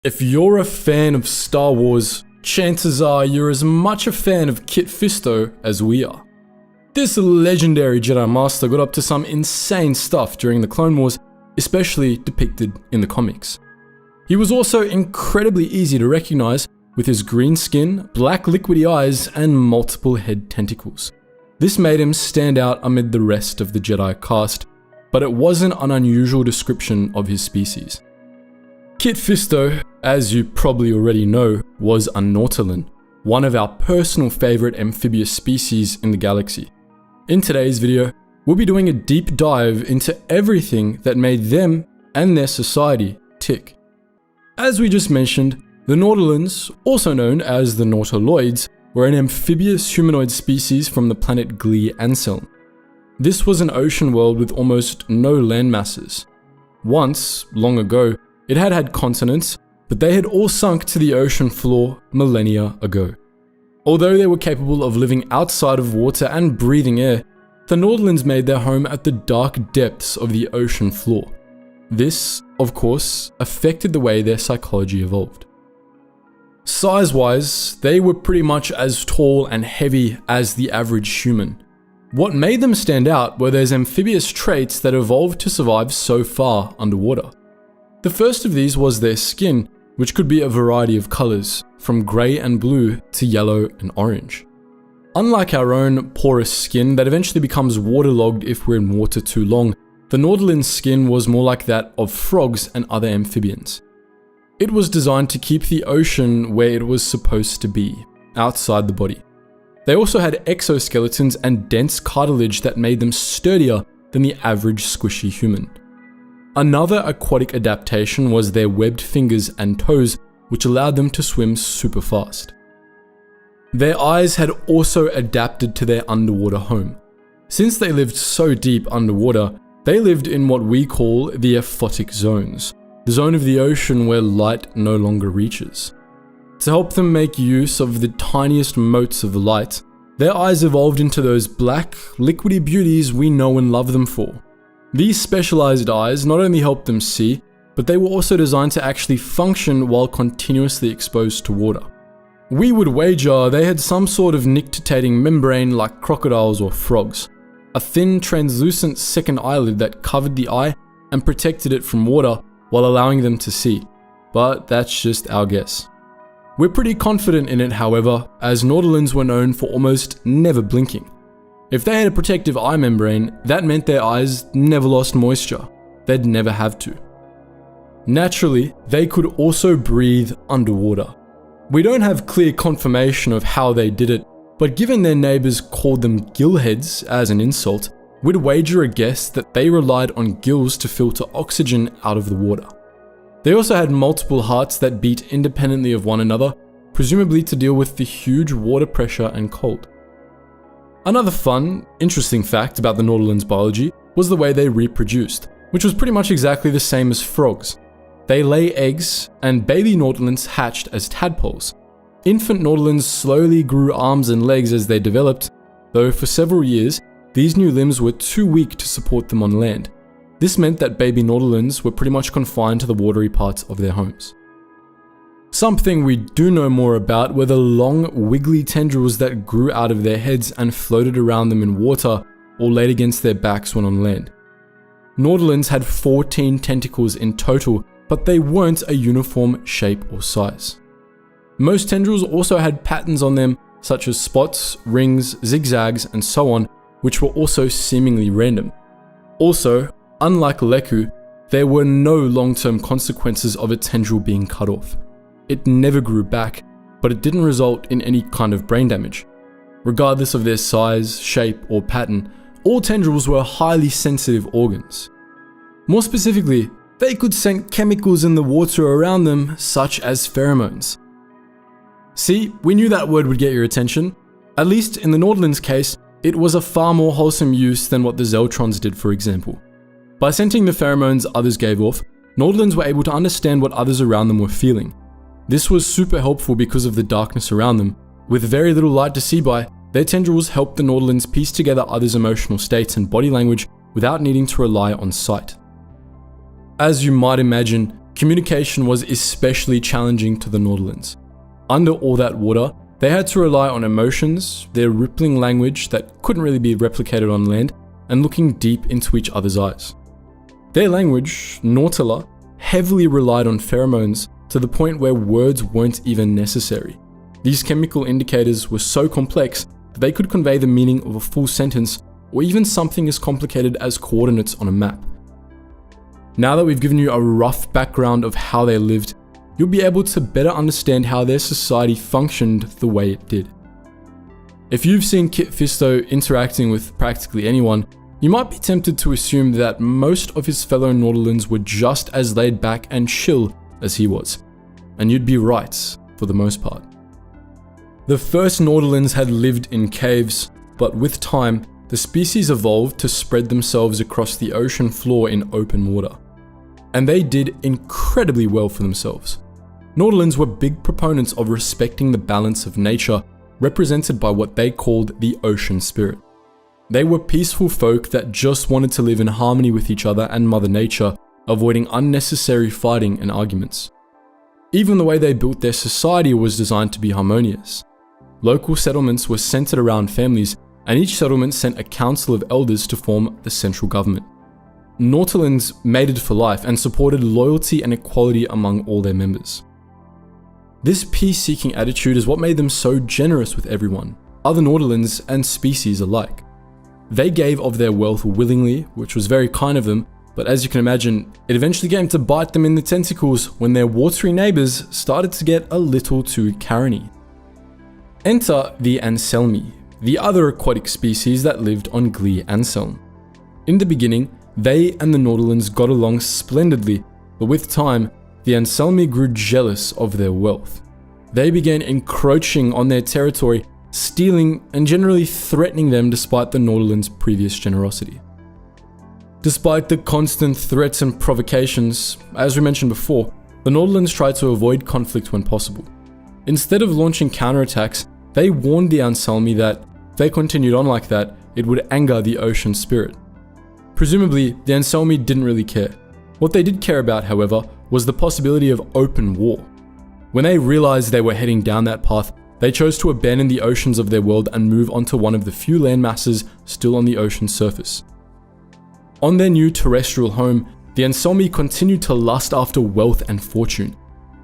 If you're a fan of Star Wars, chances are you're as much a fan of Kit Fisto as we are. This legendary Jedi Master got up to some insane stuff during the Clone Wars, especially depicted in the comics. He was also incredibly easy to recognize with his green skin, black liquidy eyes, and multiple head tentacles. This made him stand out amid the rest of the Jedi cast, but it wasn't an unusual description of his species. Kit Fisto, as you probably already know, was a Nautolan, one of our personal favorite amphibious species in the galaxy. In today's video, we'll be doing a deep dive into everything that made them and their society tick. As we just mentioned, the Nautolans, also known as the Nautiloids, were an amphibious humanoid species from the planet Glee Anselm. This was an ocean world with almost no land masses. Once, long ago, it had continents, but they had all sunk to the ocean floor millennia ago. Although they were capable of living outside of water and breathing air, the Nautolans made their home at the dark depths of the ocean floor. This, of course, affected the way their psychology evolved. Size-wise, they were pretty much as tall and heavy as the average human. What made them stand out were those amphibious traits that evolved to survive so far underwater. The first of these was their skin, which could be a variety of colors, from grey and blue to yellow and orange. Unlike our own porous skin that eventually becomes waterlogged if we're in water too long, the Nautilan's skin was more like that of frogs and other amphibians. It was designed to keep the ocean where it was supposed to be, outside the body. They also had exoskeletons and dense cartilage that made them sturdier than the average squishy human. Another aquatic adaptation was their webbed fingers and toes, which allowed them to swim super fast. Their eyes had also adapted to their underwater home. Since they lived so deep underwater, they lived in what we call the Aquatic zones, the zone of the ocean where light no longer reaches. To help them make use of the tiniest motes of light, their eyes evolved into those black, liquidy beauties we know and love them for. These specialized eyes not only helped them see, but they were also designed to actually function while continuously exposed to water. We would wager they had some sort of nictitating membrane like crocodiles or frogs, a thin translucent second eyelid that covered the eye and protected it from water while allowing them to see, but that's just our guess. We're pretty confident in it, however, as Nautolans were known for almost never blinking. If they had a protective eye membrane, that meant their eyes never lost moisture. They'd never have to. Naturally, they could also breathe underwater. We don't have clear confirmation of how they did it, but given their neighbors called them gillheads as an insult, we'd wager a guess that they relied on gills to filter oxygen out of the water. They also had multiple hearts that beat independently of one another, presumably to deal with the huge water pressure and cold. Another fun, interesting fact about the Nautolans' biology was the way they reproduced, which was pretty much exactly the same as frogs. They lay eggs, and baby Nautolans hatched as tadpoles. Infant Nautolans slowly grew arms and legs as they developed, though for several years, these new limbs were too weak to support them on land. This meant that baby Nautolans were pretty much confined to the watery parts of their homes. Something we do know more about were the long, wiggly tendrils that grew out of their heads and floated around them in water or laid against their backs when on land. Nautolans had 14 tentacles in total, but they weren't a uniform shape or size. Most tendrils also had patterns on them, such as spots, rings, zigzags, and so on, which were also seemingly random. Also, unlike Leku, there were no long-term consequences of a tendril being cut off. It never grew back, but it didn't result in any kind of brain damage. Regardless of their size, shape, or pattern, all tendrils were highly sensitive organs. More specifically, they could sense chemicals in the water around them, such as pheromones. See, we knew that word would get your attention. At least in the Nautolans' case, it was a far more wholesome use than what the Zeltrons did, for example. By sensing the pheromones others gave off, Nautolans were able to understand what others around them were feeling. This was super helpful because of the darkness around them. With very little light to see by, their tendrils helped the Nautolans piece together others' emotional states and body language without needing to rely on sight. As you might imagine, communication was especially challenging to the Nautolans. Under all that water, they had to rely on emotions, their rippling language that couldn't really be replicated on land, and looking deep into each other's eyes. Their language, Nautala, heavily relied on pheromones to the point where words weren't even necessary. These chemical indicators were so complex that they could convey the meaning of a full sentence or even something as complicated as coordinates on a map. Now that we've given you a rough background of how they lived, you'll be able to better understand how their society functioned the way it did. If you've seen Kit Fisto interacting with practically anyone, you might be tempted to assume that most of his fellow Nautolans were just as laid back and chill as he was. And you'd be right, for the most part. The first Nautolans had lived in caves, but with time, the species evolved to spread themselves across the ocean floor in open water. And they did incredibly well for themselves. Nautolans were big proponents of respecting the balance of nature, represented by what they called the ocean spirit. They were peaceful folk that just wanted to live in harmony with each other and Mother Nature, avoiding unnecessary fighting and arguments. Even the way they built their society was designed to be harmonious. Local settlements were centered around families, and each settlement sent a council of elders to form the central government. Nautolans mated for life and supported loyalty and equality among all their members. This peace-seeking attitude is what made them so generous with everyone, other Nautolans and species alike. They gave of their wealth willingly, which was very kind of them, but as you can imagine, it eventually came to bite them in the tentacles when their watery neighbors started to get a little too carony. Enter the Anselmi, the other aquatic species that lived on Glee Anselm. In the beginning, they and the Nautolans got along splendidly, but with time, the Anselmi grew jealous of their wealth. They began encroaching on their territory, stealing and generally threatening them despite the Nautolans' previous generosity. Despite the constant threats and provocations, as we mentioned before, the Nautolans tried to avoid conflict when possible. Instead of launching counterattacks, they warned the Anselmi that if they continued on like that, it would anger the ocean spirit. Presumably, the Anselmi didn't really care. What they did care about, however, was the possibility of open war. When they realized they were heading down that path, they chose to abandon the oceans of their world and move onto one of the few land masses still on the ocean surface. On their new terrestrial home, the Anselmi continued to lust after wealth and fortune.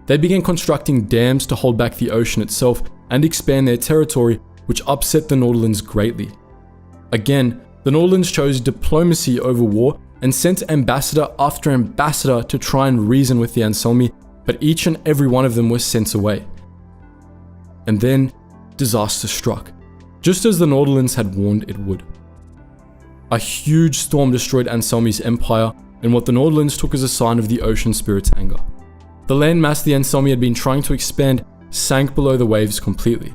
They began constructing dams to hold back the ocean itself and expand their territory, which upset the Nautolans greatly. Again, the Nautolans chose diplomacy over war and sent ambassador after ambassador to try and reason with the Anselmi, but each and every one of them was sent away. And then, disaster struck, just as the Nautolans had warned it would. A huge storm destroyed Anselmi's empire in what the Nautolans took as a sign of the ocean spirit's anger. The landmass the Anselmi had been trying to expand sank below the waves completely.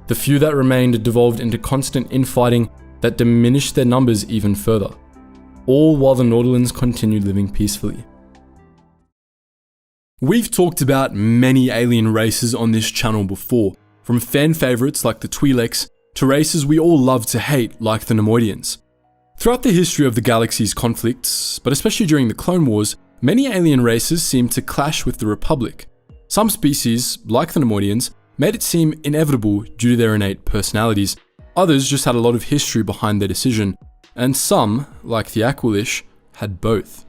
The few that remained devolved into constant infighting that diminished their numbers even further, all while the Nautolans continued living peacefully. We've talked about many alien races on this channel before, from fan favourites like the Twi'leks to races we all love to hate like the Neimoidians. Throughout the history of the galaxy's conflicts, but especially during the Clone Wars, many alien races seemed to clash with the Republic. Some species, like the Neimoidians, made it seem inevitable due to their innate personalities. Others just had a lot of history behind their decision, and some, like the Aqualish, had both.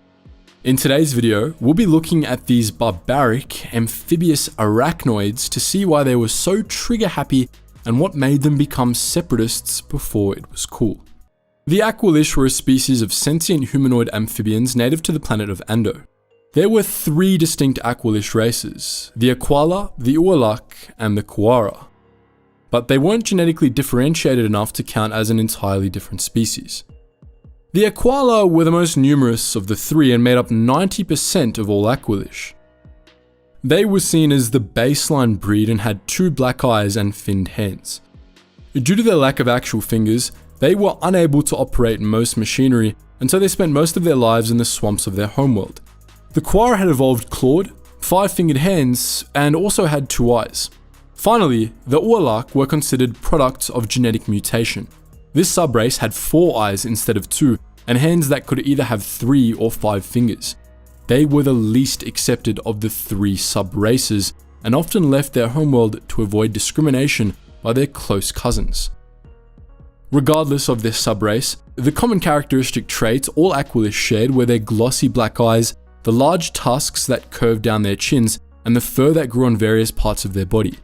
In today's video, we'll be looking at these barbaric, amphibious arachnoids to see why they were so trigger happy and what made them become separatists before it was cool. The Aqualish were a species of sentient humanoid amphibians native to the planet of Ando. There were 3 distinct Aqualish races, the Aquala, the warlike, and the Quarren. But they weren't genetically differentiated enough to count as an entirely different species. The Aquala were the most numerous of the 3 and made up 90% of all Aqualish. They were seen as the baseline breed and had 2 black eyes and finned hands. Due to their lack of actual fingers, they were unable to operate most machinery, and so they spent most of their lives in the swamps of their homeworld. The Quarren had evolved clawed, 5-fingered hands, and also had 2 eyes. Finally, the warlike were considered products of genetic mutation. This subrace had 4 eyes instead of 2, and hands that could either have 3 or 5 fingers. they were the least accepted of the 3 sub-races and often left their homeworld to avoid discrimination by their close cousins. Regardless of their sub-race, the common characteristic traits all Aqualish shared were their glossy black eyes, the large tusks that curved down their chins, and the fur that grew on various parts of their body.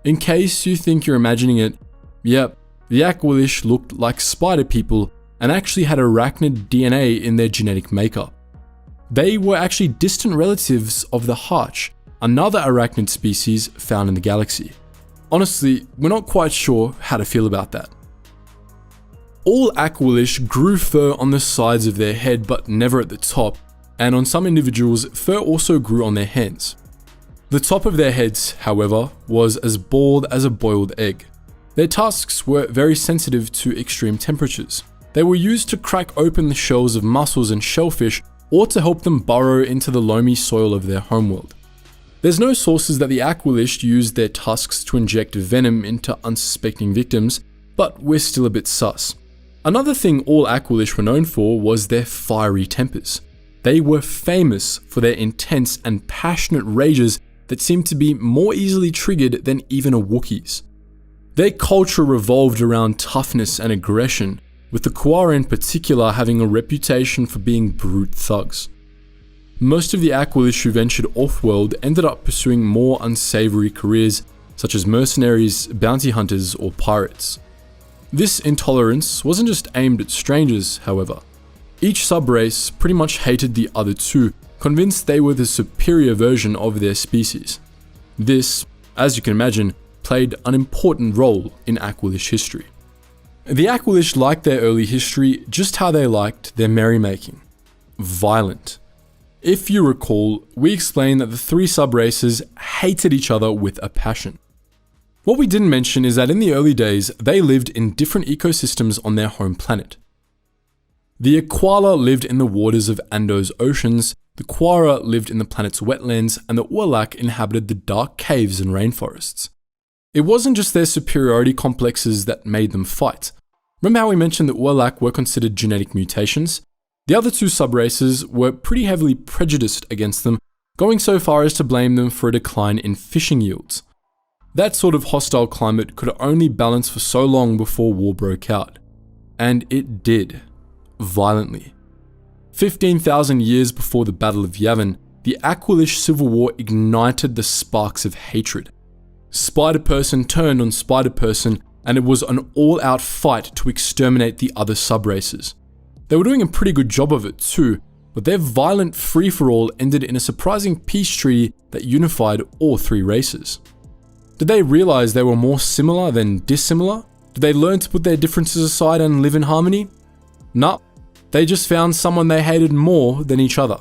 In case you think you're imagining it, yep, the Aqualish looked like spider people and actually had arachnid DNA in their genetic makeup. They were actually distant relatives of the Harch, another arachnid species found in the galaxy. Honestly, we're not quite sure how to feel about that. All Aqualish grew fur on the sides of their head but never at the top, and on some individuals, fur also grew on their hands. The top of their heads, however, was as bald as a boiled egg. Their tusks were very sensitive to extreme temperatures. They were used to crack open the shells of mussels and shellfish or to help them burrow into the loamy soil of their homeworld. There's no sources that the Aqualish used their tusks to inject venom into unsuspecting victims, but we're still a bit sus. Another thing all Aqualish were known for was their fiery tempers. They were famous for their intense and passionate rages that seemed to be more easily triggered than even a Wookiee's. Their culture revolved around toughness and aggression, with the Quarren in particular having a reputation for being brute thugs. Most of the Aqualish who ventured off-world ended up pursuing more unsavory careers, such as mercenaries, bounty hunters, or pirates. This intolerance wasn't just aimed at strangers, however. Each sub-race pretty much hated the other two, convinced they were the superior version of their species. This, as you can imagine, played an important role in Aqualish history. The Aqualish liked their early history just how they liked their merrymaking. Violent. If you recall, we explained that the 3 sub-races hated each other with a passion. What we didn't mention is that in the early days, they lived in different ecosystems on their home planet. The Aquala lived in the waters of Ando's oceans, the Quarra lived in the planet's wetlands, and the warlike inhabited the dark caves and rainforests. It wasn't just their superiority complexes that made them fight. Remember how we mentioned that warlike were considered genetic mutations? The other 2 subraces were pretty heavily prejudiced against them, going so far as to blame them for a decline in fishing yields. That sort of hostile climate could only balance for so long before war broke out. And it did. Violently. 15,000 years before the Battle of Yavin, the Aqualish Civil War ignited the sparks of hatred. Spider-Person turned on Spider-Person, and it was an all-out fight to exterminate the other subraces. They were doing a pretty good job of it too, but their violent free-for-all ended in a surprising peace treaty that unified all 3 races. Did they realize they were more similar than dissimilar? Did they learn to put their differences aside and live in harmony? Nah, they just found someone they hated more than each other.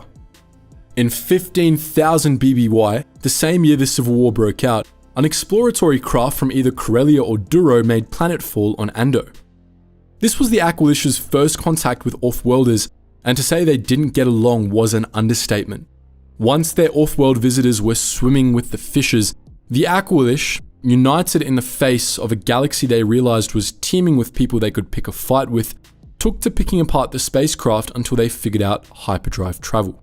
In 15,000 BBY, the same year the Civil War broke out, an exploratory craft from either Corellia or Duro made planetfall on Ando. This was the Aqualish's first contact with off-worlders, and to say they didn't get along was an understatement. Once their off-world visitors were swimming with the fishes, the Aqualish, united in the face of a galaxy they realized was teeming with people they could pick a fight with, took to picking apart the spacecraft until they figured out hyperdrive travel.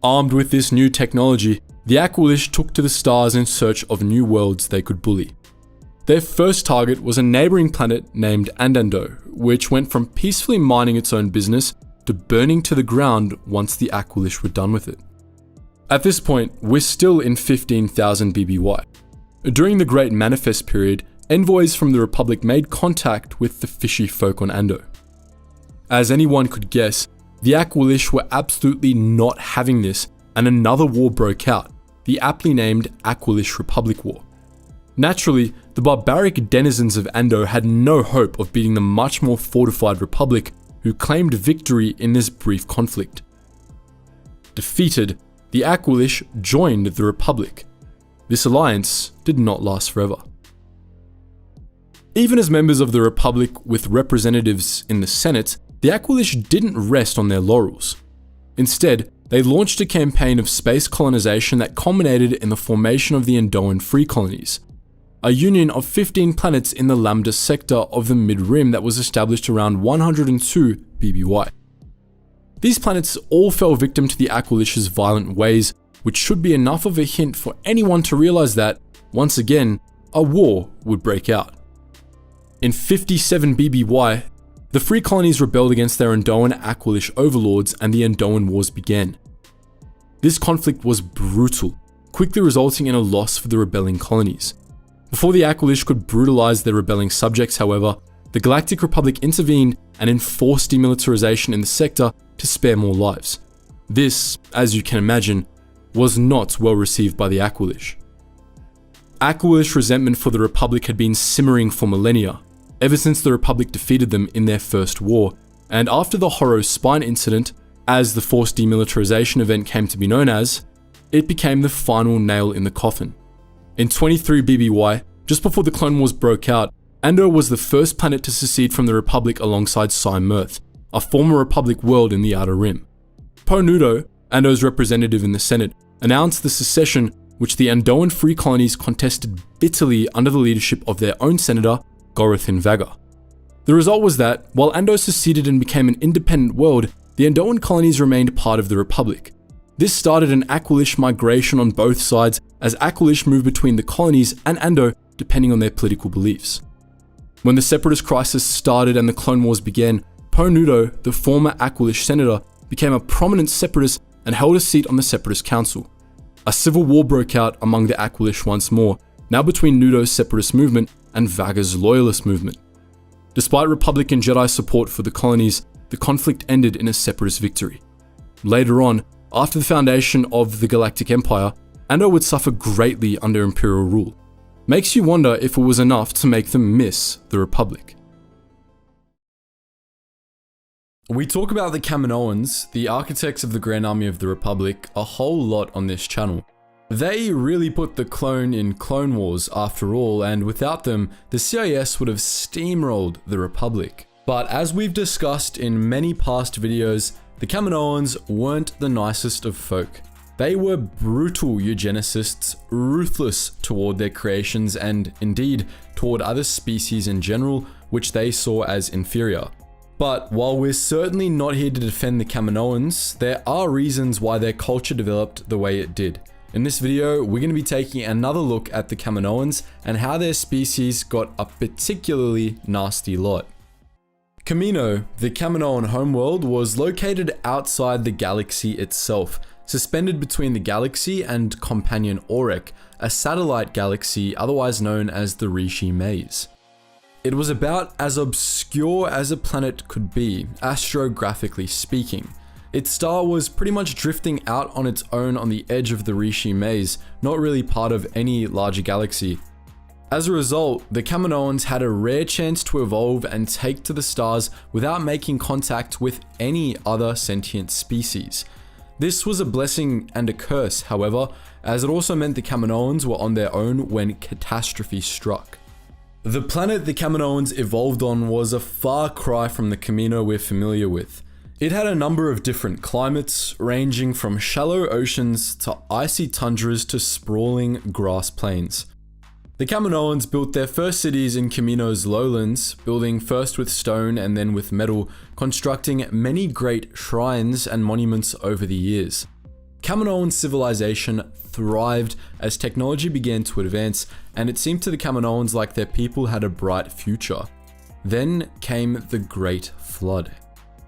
Armed with this new technology, the Aqualish took to the stars in search of new worlds they could bully. Their first target was a neighboring planet named Andando, which went from peacefully minding its own business to burning to the ground once the Aqualish were done with it. At this point, we're still in 15,000 BBY. During the Great Manifest period, envoys from the Republic made contact with the fishy folk on Ando. As anyone could guess, the Aqualish were absolutely not having this, and another war broke out, the aptly named Aqualish Republic War. Naturally, the barbaric denizens of Ando had no hope of beating the much more fortified Republic, who claimed victory in this brief conflict. Defeated, the Aqualish joined the Republic. This alliance did not last forever. Even as members of the Republic with representatives in the Senate, the Aqualish didn't rest on their laurels. Instead, they launched a campaign of space colonization that culminated in the formation of the Andoan Free Colonies, a union of 15 planets in the Lambda sector of the Mid-Rim that was established around 102 BBY. These planets all fell victim to the Aqualish's violent ways, which should be enough of a hint for anyone to realize that, once again, a war would break out. In 57 BBY, the free colonies rebelled against their Andoan Aqualish overlords and the Andoan Wars began. This conflict was brutal, quickly resulting in a loss for the rebelling colonies. Before the Aqualish could brutalize their rebelling subjects, however, the Galactic Republic intervened and enforced demilitarization in the sector to spare more lives. This, as you can imagine, was not well received by the Aqualish. Aqualish resentment for the Republic had been simmering for millennia, ever since the Republic defeated them in their first war, and after the Horror Spine incident, as the forced demilitarization event came to be known as, it became the final nail in the coffin. In 23 BBY, just before the Clone Wars broke out, Andor was the first planet to secede from the Republic alongside Mirth, a former Republic world in the Outer Rim. Poe Nudo, Andor's representative in the Senate, announced the secession, which the Andoan free colonies contested bitterly under the leadership of their own senator, Gorathin Vaga. The result was that, while Andor seceded and became an independent world, the Andoan colonies remained part of the Republic. This started an Aqualish migration on both sides, as Aqualish moved between the colonies and Andor depending on their political beliefs. When the Separatist crisis started and the Clone Wars began, Poe Nudo, the former Aqualish senator, became a prominent Separatist and held a seat on the Separatist Council. A civil war broke out among the Aqualish once more, now between Nudo's Separatist movement and Vaga's Loyalist movement. Despite Republican Jedi support for the colonies, the conflict ended in a Separatist victory. Later on, after the foundation of the Galactic Empire, Andor would suffer greatly under Imperial rule. Makes you wonder if it was enough to make them miss the Republic. We talk about the Kaminoans, the architects of the Grand Army of the Republic, a whole lot on this channel. They really put the clone in Clone Wars after all, and without them, the CIS would have steamrolled the Republic. But as we've discussed in many past videos, the Kaminoans weren't the nicest of folk. They were brutal eugenicists, ruthless toward their creations and, indeed, toward other species in general, which they saw as inferior. But while we're certainly not here to defend the Kaminoans, there are reasons why their culture developed the way it did. In this video, we're going to be taking another look at the Kaminoans and how their species got a particularly nasty lot. Kamino, the Kaminoan homeworld, was located outside the galaxy itself, suspended between the galaxy and companion Orek, a satellite galaxy otherwise known as the Rishi Maze. It was about as obscure as a planet could be, astrographically speaking. Its star was pretty much drifting out on its own on the edge of the Rishi Maze, not really part of any larger galaxy. As a result, the Kaminoans had a rare chance to evolve and take to the stars without making contact with any other sentient species. This was a blessing and a curse, however, as it also meant the Kaminoans were on their own when catastrophe struck. The planet the Kaminoans evolved on was a far cry from the Kamino we're familiar with. It had a number of different climates, ranging from shallow oceans to icy tundras to sprawling grass plains. The Kaminoans built their first cities in Kamino's lowlands, building first with stone and then with metal, constructing many great shrines and monuments over the years. Kaminoan civilization thrived as technology began to advance, and it seemed to the Kaminoans like their people had a bright future. Then came the Great Flood.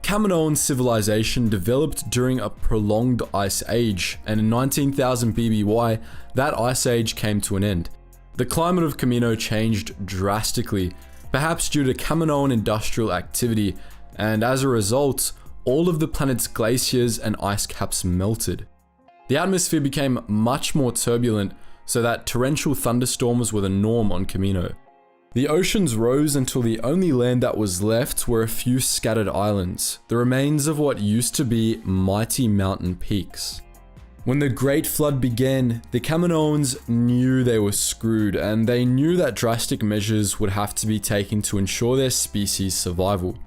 Kaminoan civilization developed during a prolonged ice age, and in 19,000 BBY, that ice age came to an end. The climate of Kamino changed drastically, perhaps due to Kaminoan industrial activity, and as a result, all of the planet's glaciers and ice caps melted. The atmosphere became much more turbulent, so that torrential thunderstorms were the norm on Kamino. The oceans rose until the only land that was left were a few scattered islands, the remains of what used to be mighty mountain peaks. When the Great Flood began, the Kaminoans knew they were screwed, and they knew that drastic measures would have to be taken to ensure their species' survival.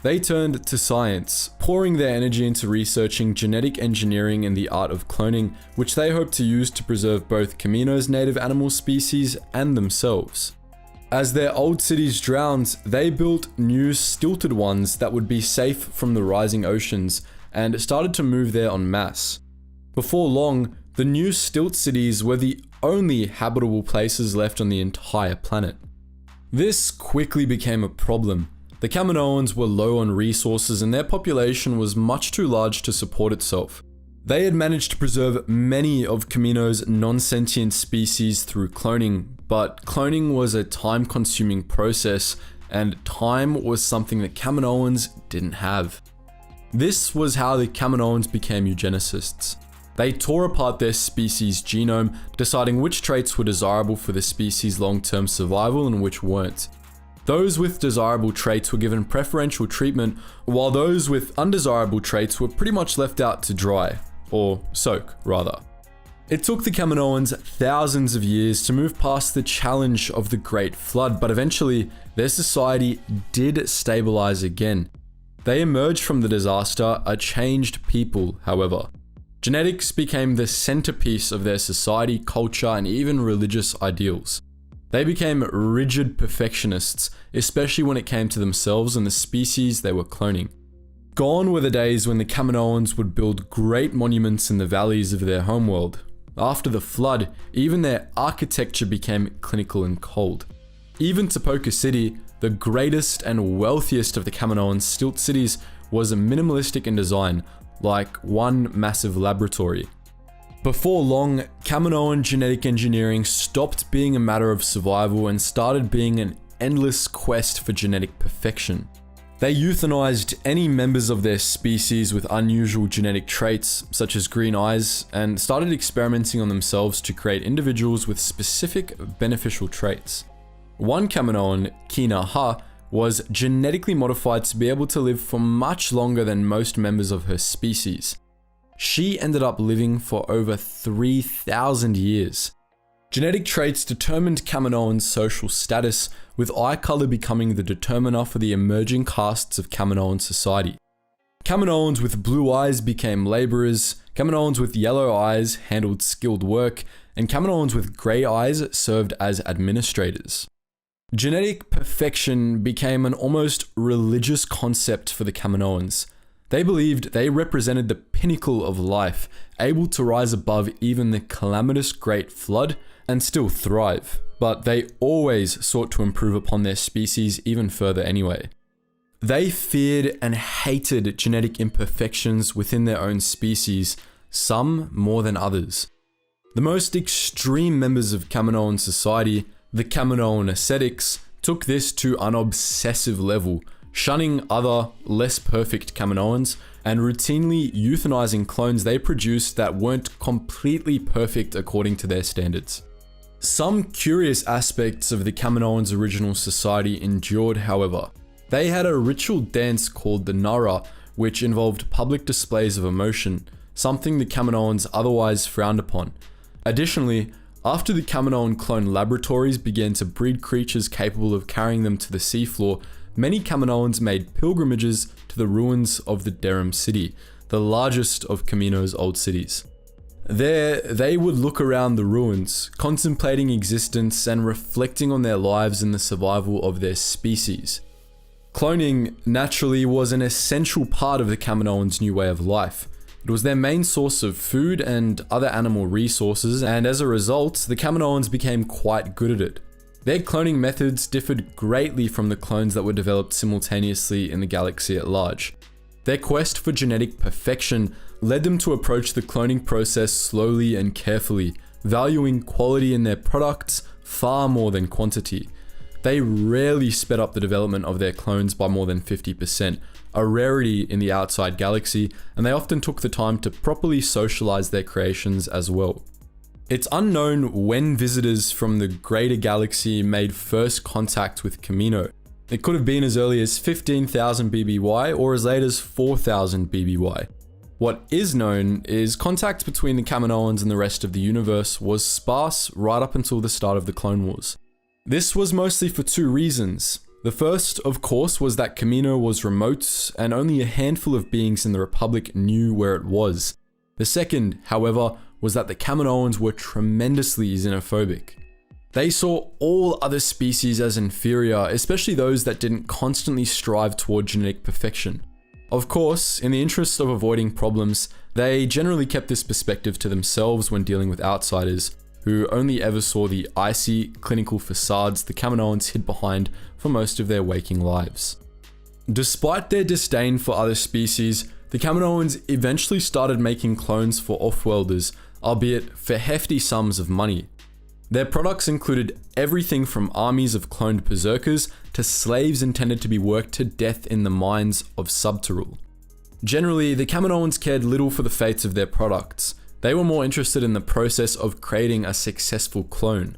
They turned to science, pouring their energy into researching genetic engineering and the art of cloning, which they hoped to use to preserve both Kamino's native animal species and themselves. As their old cities drowned, they built new stilted ones that would be safe from the rising oceans, and started to move there en masse. Before long, the new stilt cities were the only habitable places left on the entire planet. This quickly became a problem. The Kaminoans were low on resources and their population was much too large to support itself. They had managed to preserve many of Kamino's non-sentient species through cloning, but cloning was a time-consuming process, and time was something that Kaminoans didn't have. This was how the Kaminoans became eugenicists. They tore apart their species' genome, deciding which traits were desirable for the species' long-term survival and which weren't. Those with desirable traits were given preferential treatment, while those with undesirable traits were pretty much left out to dry, or soak, rather. It took the Kaminoans thousands of years to move past the challenge of the Great Flood, but eventually, their society did stabilize again. They emerged from the disaster a changed people, however. Genetics became the centerpiece of their society, culture, and even religious ideals. They became rigid perfectionists, especially when it came to themselves and the species they were cloning. Gone were the days when the Kaminoans would build great monuments in the valleys of their homeworld. After the flood, even their architecture became clinical and cold. Even Topoka City, the greatest and wealthiest of the Kaminoan stilt cities, was minimalistic in design, like one massive laboratory. Before long, Kaminoan genetic engineering stopped being a matter of survival and started being an endless quest for genetic perfection. They euthanized any members of their species with unusual genetic traits, such as green eyes, and started experimenting on themselves to create individuals with specific beneficial traits. One Kaminoan, Kina Ha, was genetically modified to be able to live for much longer than most members of her species. She ended up living for over 3,000 years. Genetic traits determined Kaminoans' social status, with eye color becoming the determiner for the emerging castes of Kaminoan society. Kaminoans with blue eyes became laborers, Kaminoans with yellow eyes handled skilled work, and Kaminoans with gray eyes served as administrators. Genetic perfection became an almost religious concept for the Kaminoans. They believed they represented the pinnacle of life, able to rise above even the calamitous Great Flood and still thrive, but they always sought to improve upon their species even further anyway. They feared and hated genetic imperfections within their own species, some more than others. The most extreme members of Kaminoan society, the Kaminoan ascetics, took this to an obsessive level, shunning other, less perfect Kaminoans, and routinely euthanizing clones they produced that weren't completely perfect according to their standards. Some curious aspects of the Kaminoans' original society endured, however. They had a ritual dance called the Nara, which involved public displays of emotion, something the Kaminoans otherwise frowned upon. Additionally, after the Kaminoan clone laboratories began to breed creatures capable of carrying them to the seafloor, many Kaminoans made pilgrimages to the ruins of the Derim city, the largest of Kamino's old cities. There, they would look around the ruins, contemplating existence and reflecting on their lives and the survival of their species. Cloning, naturally, was an essential part of the Kaminoans' new way of life. It was their main source of food and other animal resources, and as a result, the Kaminoans became quite good at it. Their cloning methods differed greatly from the clones that were developed simultaneously in the galaxy at large. Their quest for genetic perfection led them to approach the cloning process slowly and carefully, valuing quality in their products far more than quantity. They rarely sped up the development of their clones by more than 50%, a rarity in the outside galaxy, and they often took the time to properly socialize their creations as well. It's unknown when visitors from the greater galaxy made first contact with Kamino. It could have been as early as 15,000 BBY or as late as 4,000 BBY. What is known is contact between the Kaminoans and the rest of the universe was sparse right up until the start of the Clone Wars. This was mostly for two reasons. The first, of course, was that Kamino was remote and only a handful of beings in the Republic knew where it was. The second, however, was that the Kaminoans were tremendously xenophobic. They saw all other species as inferior, especially those that didn't constantly strive toward genetic perfection. Of course, in the interest of avoiding problems, they generally kept this perspective to themselves when dealing with outsiders, who only ever saw the icy, clinical facades the Kaminoans hid behind for most of their waking lives. Despite their disdain for other species, the Kaminoans eventually started making clones for off-worlders, albeit for hefty sums of money. Their products included everything from armies of cloned berserkers to slaves intended to be worked to death in the mines of Subterul. Generally, the Kaminoans cared little for the fates of their products. They were more interested in the process of creating a successful clone.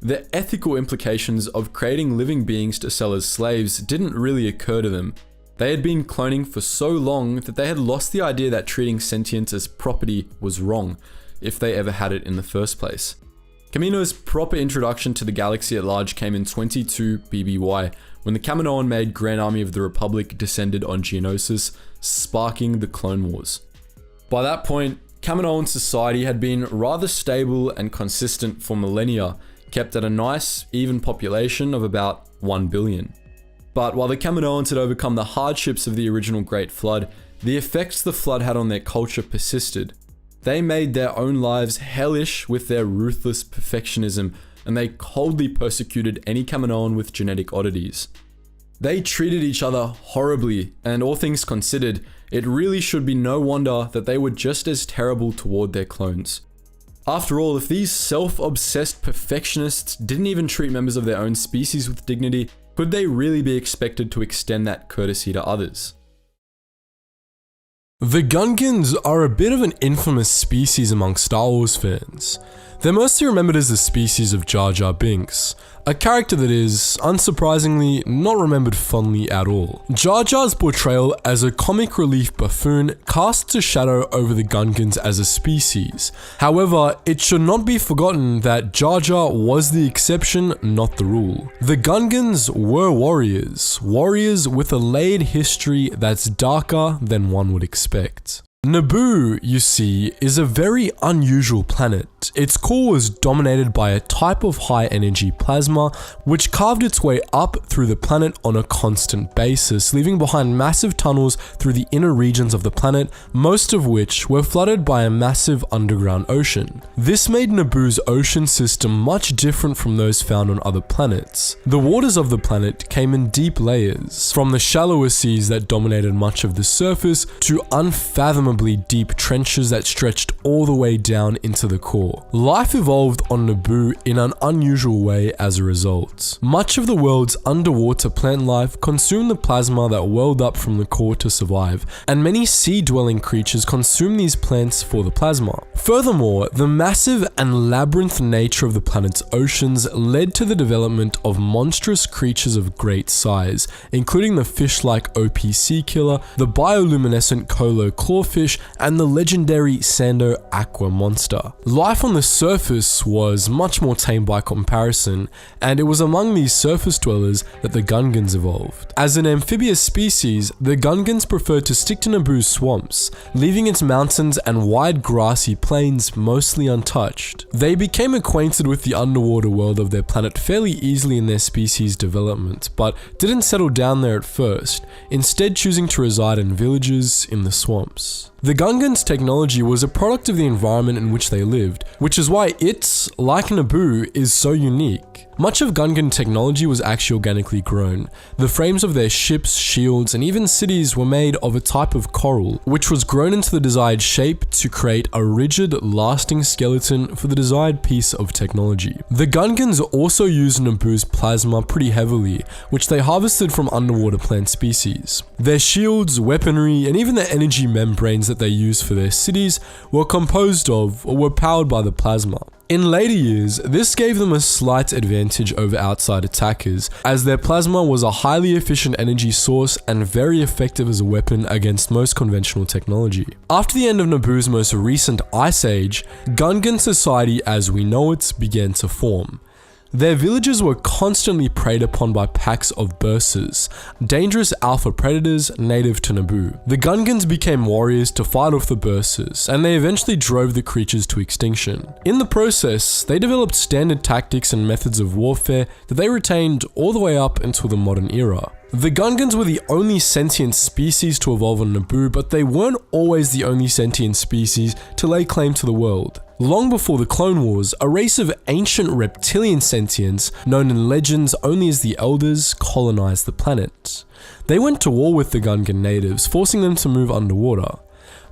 The ethical implications of creating living beings to sell as slaves didn't really occur to them. They had been cloning for so long that they had lost the idea that treating sentience as property was wrong, if they ever had it in the first place. Kamino's proper introduction to the galaxy at large came in 22 BBY, when the Kaminoan-made Grand Army of the Republic descended on Geonosis, sparking the Clone Wars. By that point, Kaminoan society had been rather stable and consistent for millennia, kept at a nice, even population of about 1 billion. But while the Kaminoans had overcome the hardships of the original Great Flood, the effects the Flood had on their culture persisted. They made their own lives hellish with their ruthless perfectionism, and they coldly persecuted any Kaminoan with genetic oddities. They treated each other horribly, and all things considered, it really should be no wonder that they were just as terrible toward their clones. After all, if these self-obsessed perfectionists didn't even treat members of their own species with dignity, could they really be expected to extend that courtesy to others? The Gungans are a bit of an infamous species among Star Wars fans. They're mostly remembered as the species of Jar Jar Binks, a character that is, unsurprisingly, not remembered fondly at all. Jar Jar's portrayal as a comic relief buffoon casts a shadow over the Gungans as a species. However, it should not be forgotten that Jar Jar was the exception, not the rule. The Gungans were warriors with a layered history that's darker than one would expect. Naboo, you see, is a very unusual planet. Its core was dominated by a type of high-energy plasma, which carved its way up through the planet on a constant basis, leaving behind massive tunnels through the inner regions of the planet, most of which were flooded by a massive underground ocean. This made Naboo's ocean system much different from those found on other planets. The waters of the planet came in deep layers, from the shallower seas that dominated much of the surface to unfathomable deep trenches that stretched all the way down into the core. Life evolved on Naboo in an unusual way as a result. Much of the world's underwater plant life consumed the plasma that welled up from the core to survive, and many sea-dwelling creatures consumed these plants for the plasma. Furthermore, the massive and labyrinth nature of the planet's oceans led to the development of monstrous creatures of great size, including the fish-like OPC killer, the bioluminescent Kolo clawfish, and the legendary Sando Aqua monster. Life on the surface was much more tame by comparison, and it was among these surface dwellers that the Gungans evolved. As an amphibious species, the Gungans preferred to stick to Naboo's swamps, leaving its mountains and wide grassy plains mostly untouched. They became acquainted with the underwater world of their planet fairly easily in their species development, but didn't settle down there at first, instead choosing to reside in villages in the swamps. The Gungans' technology was a product of the environment in which they lived, which is why it, like Naboo, is so unique. Much of Gungan technology was actually organically grown. The frames of their ships, shields, and even cities were made of a type of coral, which was grown into the desired shape to create a rigid, lasting skeleton for the desired piece of technology. The Gungans also used Naboo's plasma pretty heavily, which they harvested from underwater plant species. Their shields, weaponry, and even the energy membranes that they used for their cities were composed of or were powered by the plasma. In later years, this gave them a slight advantage over outside attackers, as their plasma was a highly efficient energy source and very effective as a weapon against most conventional technology. After the end of Naboo's most recent ice age, Gungan society as we know it began to form. Their villages were constantly preyed upon by packs of bursas, dangerous alpha predators native to Naboo. The Gungans became warriors to fight off the bursas, and they eventually drove the creatures to extinction. In the process, they developed standard tactics and methods of warfare that they retained all the way up until the modern era. The Gungans were the only sentient species to evolve on Naboo, but they weren't always the only sentient species to lay claim to the world. Long before the Clone Wars, a race of ancient reptilian sentients, known in legends only as the Elders, colonized the planet. They went to war with the Gungan natives, forcing them to move underwater.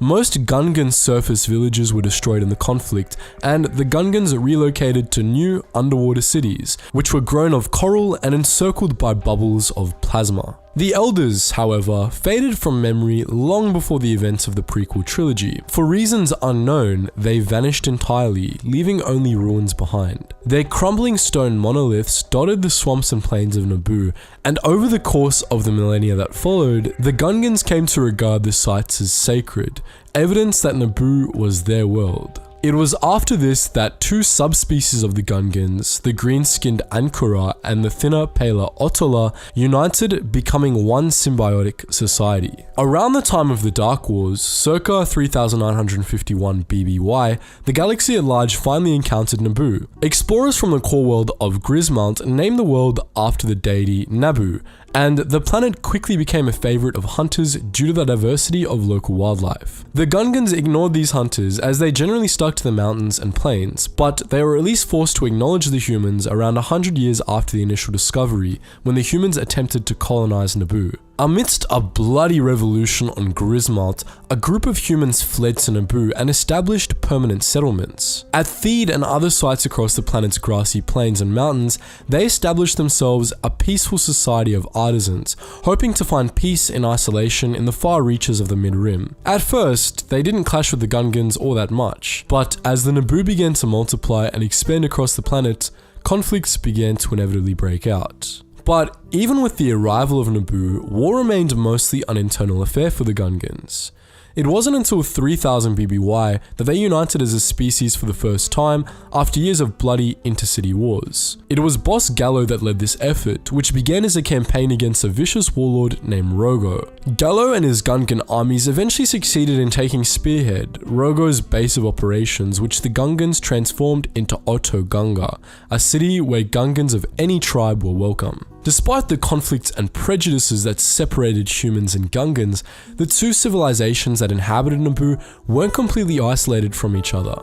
Most Gungan surface villages were destroyed in the conflict, and the Gungans relocated to new underwater cities, which were grown of coral and encircled by bubbles of plasma. The Elders, however, faded from memory long before the events of the prequel trilogy. For reasons unknown, they vanished entirely, leaving only ruins behind. Their crumbling stone monoliths dotted the swamps and plains of Naboo, and over the course of the millennia that followed, the Gungans came to regard the sites as sacred, evidence that Naboo was their world. It was after this that two subspecies of the Gungans, the green-skinned Ankura and the thinner, paler Otola, united, becoming one symbiotic society. Around the time of the Dark Wars, circa 3951 BBY, the galaxy at large finally encountered Naboo. Explorers from the core world of Grismount named the world after the deity Naboo, and the planet quickly became a favorite of hunters due to the diversity of local wildlife. The Gungans ignored these hunters as they generally stuck to the mountains and plains, but they were at least forced to acknowledge the humans around 100 years after the initial discovery, when the humans attempted to colonize Naboo. Amidst a bloody revolution on Grismount, a group of humans fled to Naboo and established permanent settlements. At Theed and other sites across the planet's grassy plains and mountains, they established themselves a peaceful society of artisans, hoping to find peace in isolation in the far reaches of the Mid-Rim. At first, they didn't clash with the Gungans all that much, but as the Naboo began to multiply and expand across the planet, conflicts began to inevitably break out. But even with the arrival of Naboo, war remained mostly an internal affair for the Gungans. It wasn't until 3000 BBY that they united as a species for the first time after years of bloody intercity wars. It was Boss Gallo that led this effort, which began as a campaign against a vicious warlord named Rogo. Gallo and his Gungan armies eventually succeeded in taking Spearhead, Rogo's base of operations, which the Gungans transformed into Oto Gunga, a city where Gungans of any tribe were welcome. Despite the conflicts and prejudices that separated humans and Gungans, the two civilizations that inhabited Naboo weren't completely isolated from each other.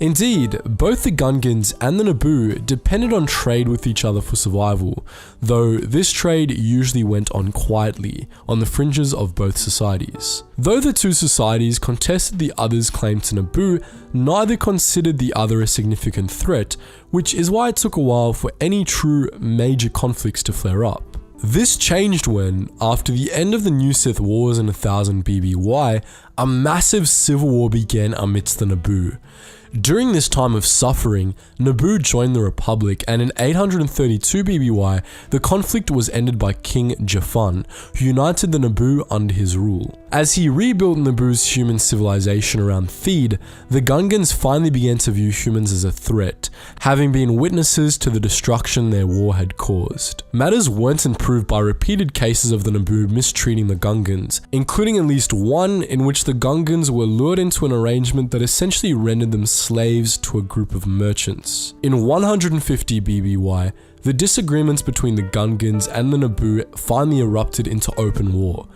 Indeed, both the Gungans and the Naboo depended on trade with each other for survival, though this trade usually went on quietly, on the fringes of both societies. Though the two societies contested the other's claim to Naboo, neither considered the other a significant threat, which is why it took a while for any true major conflicts to flare up. This changed when, after the end of the New Sith Wars in 1000 BBY, a massive civil war began amidst the Naboo. During this time of suffering, Naboo joined the Republic, and in 832 BBY, the conflict was ended by King Jafun, who united the Naboo under his rule. As he rebuilt Naboo's human civilization around Theed, the Gungans finally began to view humans as a threat, having been witnesses to the destruction their war had caused. Matters weren't improved by repeated cases of the Naboo mistreating the Gungans, including at least one in which the Gungans were lured into an arrangement that essentially rendered them slaves to a group of merchants. In 150 BBY, the disagreements between the Gungans and the Naboo finally erupted into open war.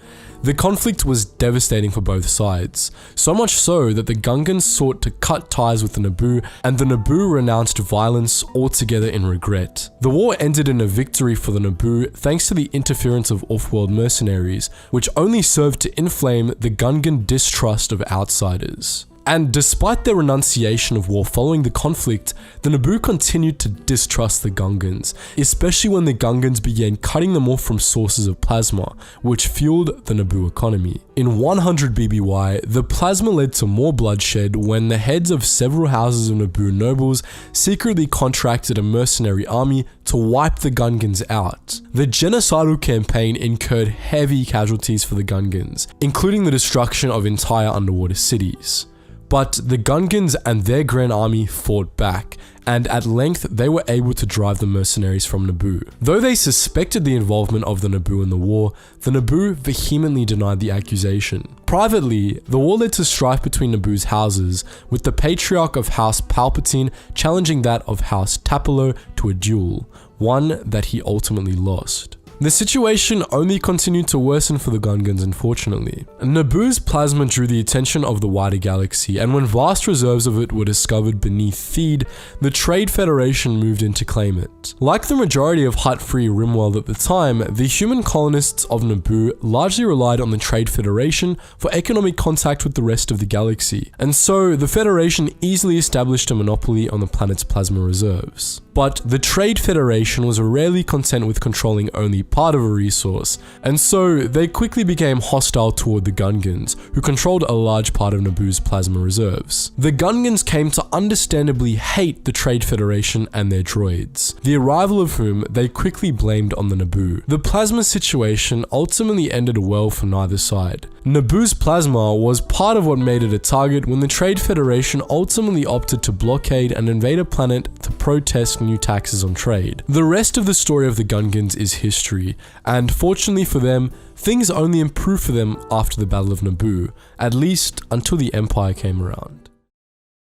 The conflict was devastating for both sides, so much so that the Gungans sought to cut ties with the Naboo, and the Naboo renounced violence altogether in regret. The war ended in a victory for the Naboo thanks to the interference of off-world mercenaries, which only served to inflame the Gungan distrust of outsiders. And despite their renunciation of war following the conflict, the Naboo continued to distrust the Gungans, especially when the Gungans began cutting them off from sources of plasma, which fueled the Naboo economy. In 100 BBY, the plasma led to more bloodshed when the heads of several houses of Naboo nobles secretly contracted a mercenary army to wipe the Gungans out. The genocidal campaign incurred heavy casualties for the Gungans, including the destruction of entire underwater cities. But the Gungans and their grand army fought back, and at length they were able to drive the mercenaries from Naboo. Though they suspected the involvement of the Naboo in the war, the Naboo vehemently denied the accusation. Privately, the war led to strife between Naboo's houses, with the patriarch of House Palpatine challenging that of House Tapalo to a duel, one that he ultimately lost. The situation only continued to worsen for the Gungans, unfortunately. Naboo's plasma drew the attention of the wider galaxy, and when vast reserves of it were discovered beneath Theed, the Trade Federation moved in to claim it. Like the majority of Hutt-free Rimworld at the time, the human colonists of Naboo largely relied on the Trade Federation for economic contact with the rest of the galaxy, and so the Federation easily established a monopoly on the planet's plasma reserves. But the Trade Federation was rarely content with controlling only part of a resource, and so they quickly became hostile toward the Gungans, who controlled a large part of Naboo's plasma reserves. The Gungans came to understandably hate the Trade Federation and their droids, the arrival of whom they quickly blamed on the Naboo. The plasma situation ultimately ended well for neither side. Naboo's plasma was part of what made it a target when the Trade Federation ultimately opted to blockade and invade a planet to protest new taxes on trade. The rest of the story of the Gungans is history, and fortunately for them, things only improved for them after the Battle of Naboo, at least until the Empire came around.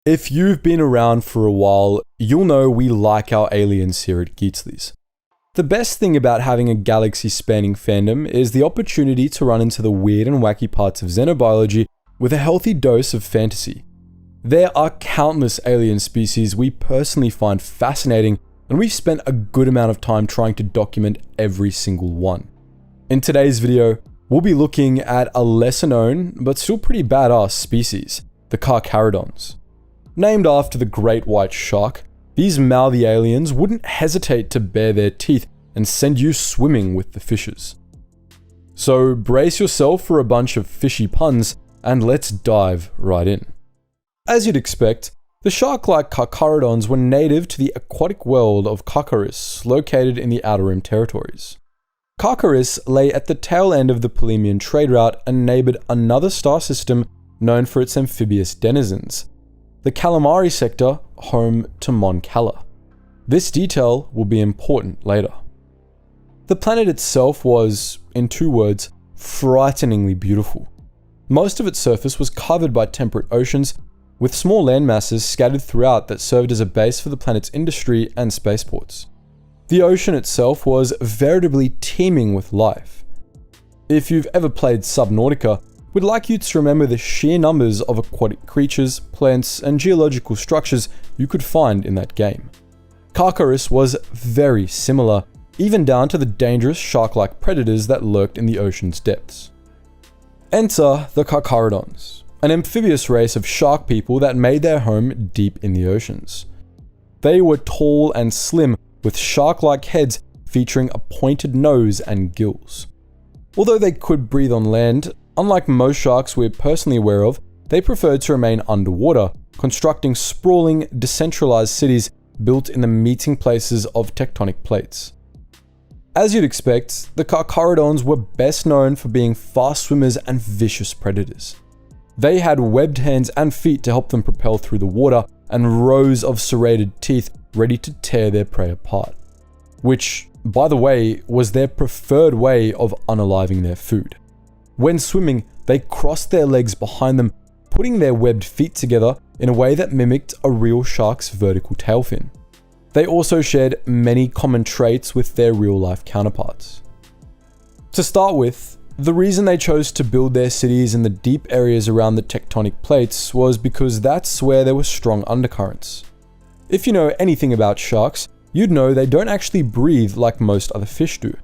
If you've been around for a while, you'll know we like our aliens here at Geetsly's. The best thing about having a galaxy-spanning fandom is the opportunity to run into the weird and wacky parts of xenobiology with a healthy dose of fantasy. There are countless alien species we personally find fascinating, and we've spent a good amount of time trying to document every single one. In today's video, we'll be looking at a lesser known, but still pretty badass species, the Karkarodons. Named after the great white shark, these mouthy aliens wouldn't hesitate to bare their teeth and send you swimming with the fishes. So brace yourself for a bunch of fishy puns, and let's dive right in. As you'd expect, the shark-like Karkarodons were native to the aquatic world of Karkaris, located in the Outer Rim territories. Karkaris lay at the tail end of the Polemian trade route and neighbored another star system known for its amphibious denizens, the Calamari sector, home to Mon Cala. This detail will be important later. The planet itself was, in 2 words, frighteningly beautiful. Most of its surface was covered by temperate oceans, with small landmasses scattered throughout that served as a base for the planet's industry and spaceports. The ocean itself was veritably teeming with life. If you've ever played Subnautica, we'd like you to remember the sheer numbers of aquatic creatures, plants, and geological structures you could find in that game. Karkaris was very similar, even down to the dangerous shark-like predators that lurked in the ocean's depths. Enter the Karkarodons, an amphibious race of shark people that made their home deep in the oceans. They were tall and slim, with shark-like heads featuring a pointed nose and gills. Although they could breathe on land, unlike most sharks we're personally aware of, they preferred to remain underwater, constructing sprawling, decentralized cities built in the meeting places of tectonic plates. As you'd expect, the Karkarodons were best known for being fast swimmers and vicious predators. They had webbed hands and feet to help them propel through the water, and rows of serrated teeth ready to tear their prey apart. Which, by the way, was their preferred way of unaliving their food. When swimming, they crossed their legs behind them, putting their webbed feet together in a way that mimicked a real shark's vertical tail fin. They also shared many common traits with their real-life counterparts. To start with, the reason they chose to build their cities in the deep areas around the tectonic plates was because that's where there were strong undercurrents. If you know anything about sharks, you'd know they don't actually breathe like most other fish do.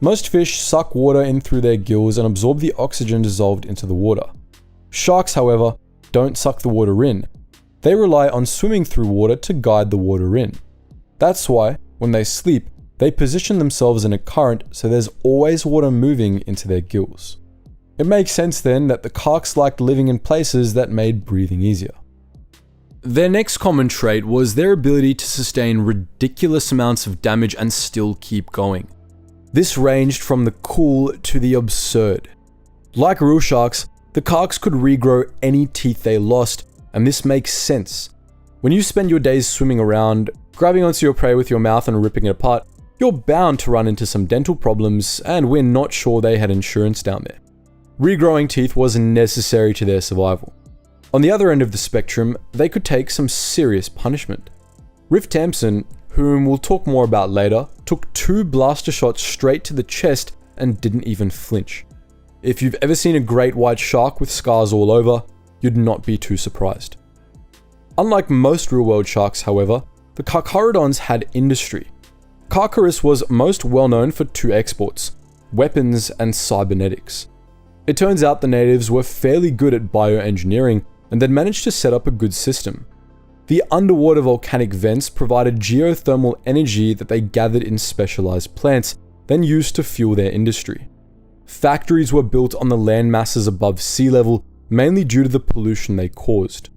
Most fish suck water in through their gills and absorb the oxygen dissolved into the water. Sharks, however, don't suck the water in. They rely on swimming through water to guide the water in. That's why, when they sleep, they position themselves in a current so there's always water moving into their gills. It makes sense then that the Karks liked living in places that made breathing easier. Their next common trait was their ability to sustain ridiculous amounts of damage and still keep going. This ranged from the cool to the absurd. Like real sharks, the Karks could regrow any teeth they lost, and this makes sense. When you spend your days swimming around, grabbing onto your prey with your mouth and ripping it apart, you're bound to run into some dental problems, and we're not sure they had insurance down there. Regrowing teeth was necessary to their survival. On the other end of the spectrum, they could take some serious punishment. Riff Tamsin, whom we'll talk more about later, took 2 blaster shots straight to the chest and didn't even flinch. If you've ever seen a great white shark with scars all over, you'd not be too surprised. Unlike most real-world sharks, however, the Karkarodons had industry. Karkaros was most well known for 2 exports, weapons and cybernetics. It turns out the natives were fairly good at bioengineering and they'd managed to set up a good system. The underwater volcanic vents provided geothermal energy that they gathered in specialized plants, then used to fuel their industry. Factories were built on the land masses above sea level, mainly due to the pollution they caused.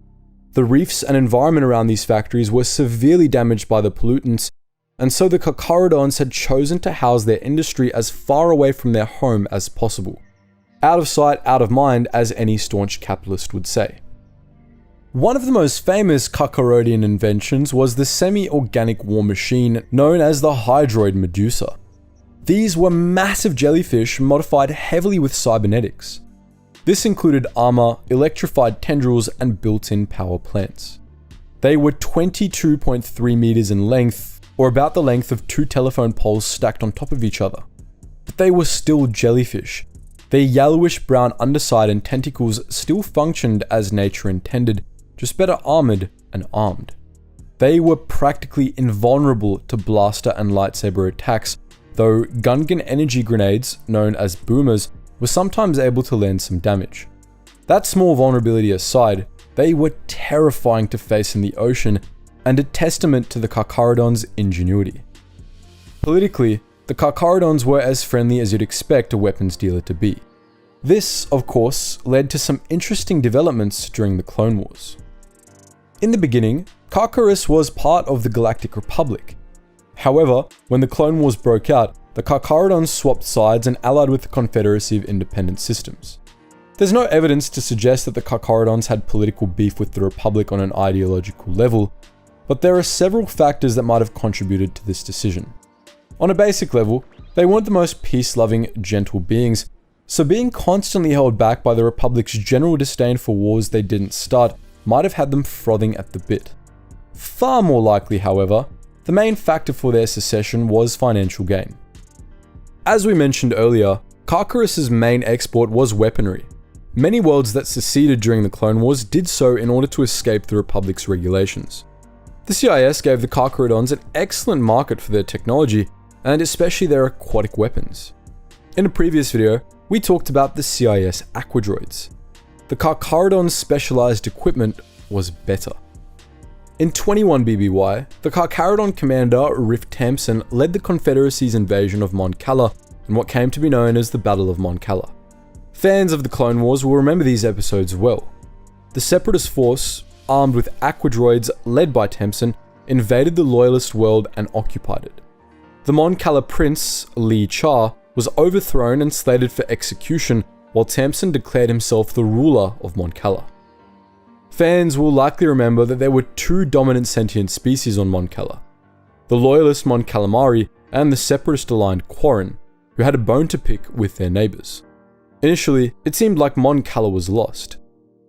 The reefs and environment around these factories were severely damaged by the pollutants, and so the Karkarodons had chosen to house their industry as far away from their home as possible. Out of sight, out of mind, as any staunch capitalist would say. One of the most famous Karkarodian inventions was the semi-organic war machine known as the Hydroid Medusa. These were massive jellyfish modified heavily with cybernetics. This included armor, electrified tendrils, and built-in power plants. They were 22.3 meters in length, or about the length of 2 telephone poles stacked on top of each other. But they were still jellyfish. Their yellowish-brown underside and tentacles still functioned as nature intended, just better armored and armed. They were practically invulnerable to blaster and lightsaber attacks, though Gungan energy grenades, known as boomers, were sometimes able to land some damage. That small vulnerability aside, they were terrifying to face in the ocean and a testament to the Karkarodons' ingenuity. Politically, the Karkarodons were as friendly as you'd expect a weapons dealer to be. This, of course, led to some interesting developments during the Clone Wars. In the beginning, Karkaros was part of the Galactic Republic. However, when the Clone Wars broke out, the Karkarodons swapped sides and allied with the Confederacy of Independent Systems. There's no evidence to suggest that the Karkarodons had political beef with the Republic on an ideological level, but there are several factors that might have contributed to this decision. On a basic level, they weren't the most peace-loving, gentle beings, so being constantly held back by the Republic's general disdain for wars they didn't start might have had them frothing at the bit. Far more likely, however, the main factor for their secession was financial gain. As we mentioned earlier, Karkaros' main export was weaponry. Many worlds that seceded during the Clone Wars did so in order to escape the Republic's regulations. The CIS gave the Karkarodons an excellent market for their technology, and especially their aquatic weapons. In a previous video, we talked about the CIS Aquadroids. The Karkarodons' specialized equipment was better. In 21 BBY, the Karkarodon commander Riff Tamsin led the Confederacy's invasion of Mon Cala in what came to be known as the Battle of Mon Cala. Fans of the Clone Wars will remember these episodes well. The Separatist force, armed with Aquadroids led by Tamsin, invaded the Loyalist world and occupied it. The Mon Cala prince, Lee Char, was overthrown and slated for execution, while Tamsin declared himself the ruler of Mon Cala. Fans will likely remember that there were 2 dominant sentient species on Mon Cala: the Loyalist Mon Calamari and the Separatist-aligned Quarren, who had a bone to pick with their neighbors. Initially, it seemed like Mon Cala was lost.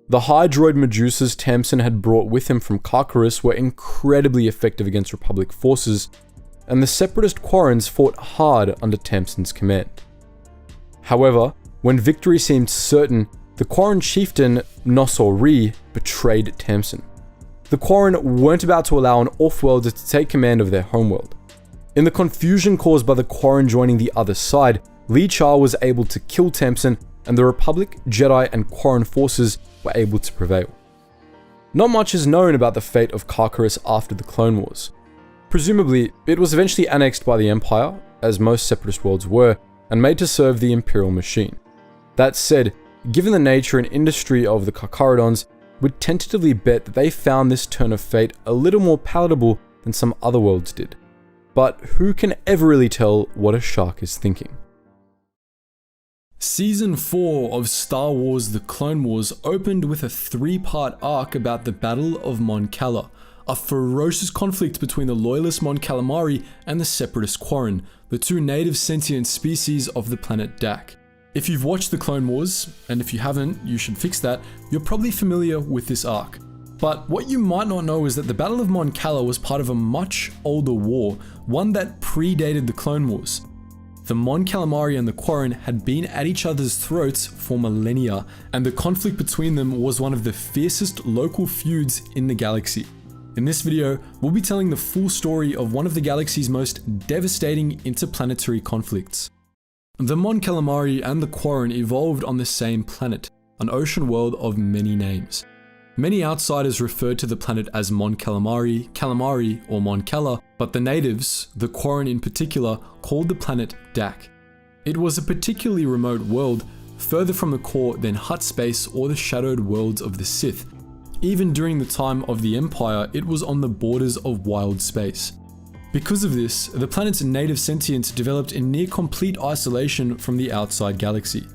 The Hydroid Medusas Tamsin had brought with him from Karkaros were incredibly effective against Republic forces, and the Separatist Quarrens fought hard under Tamsin's command. However, when victory seemed certain, the Quarren chieftain Nosori betrayed Tamsin. The Quarren weren't about to allow an off-worlder to take command of their homeworld. In the confusion caused by the Quarren joining the other side, Lee Char was able to kill Tamsin, and the Republic, Jedi, and Quarren forces were able to prevail. Not much is known about the fate of Karkaros after the Clone Wars. Presumably, it was eventually annexed by the Empire, as most Separatist worlds were, and made to serve the Imperial machine. That said, given the nature and industry of the Karkarodons, we'd tentatively bet that they found this turn of fate a little more palatable than some other worlds did. But who can ever really tell what a shark is thinking? Season 4 of Star Wars The Clone Wars opened with a 3-part arc about the Battle of Mon Cala, a ferocious conflict between the loyalist Mon Calamari and the separatist Quarren, the two native sentient species of the planet Dak. If you've watched the Clone Wars, and if you haven't, you should fix that, you're probably familiar with this arc. But what you might not know is that the Battle of Mon Cala was part of a much older war, one that predated the Clone Wars. The Mon Calamari and the Quarren had been at each other's throats for millennia, and the conflict between them was one of the fiercest local feuds in the galaxy. In this video, we'll be telling the full story of one of the galaxy's most devastating interplanetary conflicts. The Mon Calamari and the Quarren evolved on the same planet, an ocean world of many names. Many outsiders referred to the planet as Mon Calamari, Calamari, or Mon Cala, but the natives, the Quarren in particular, called the planet Dak. It was a particularly remote world, further from the core than Hutt space or the shadowed worlds of the Sith. Even during the time of the Empire, it was on the borders of wild space. Because of this, the planet's native sentience developed in near complete isolation from the outside galaxy.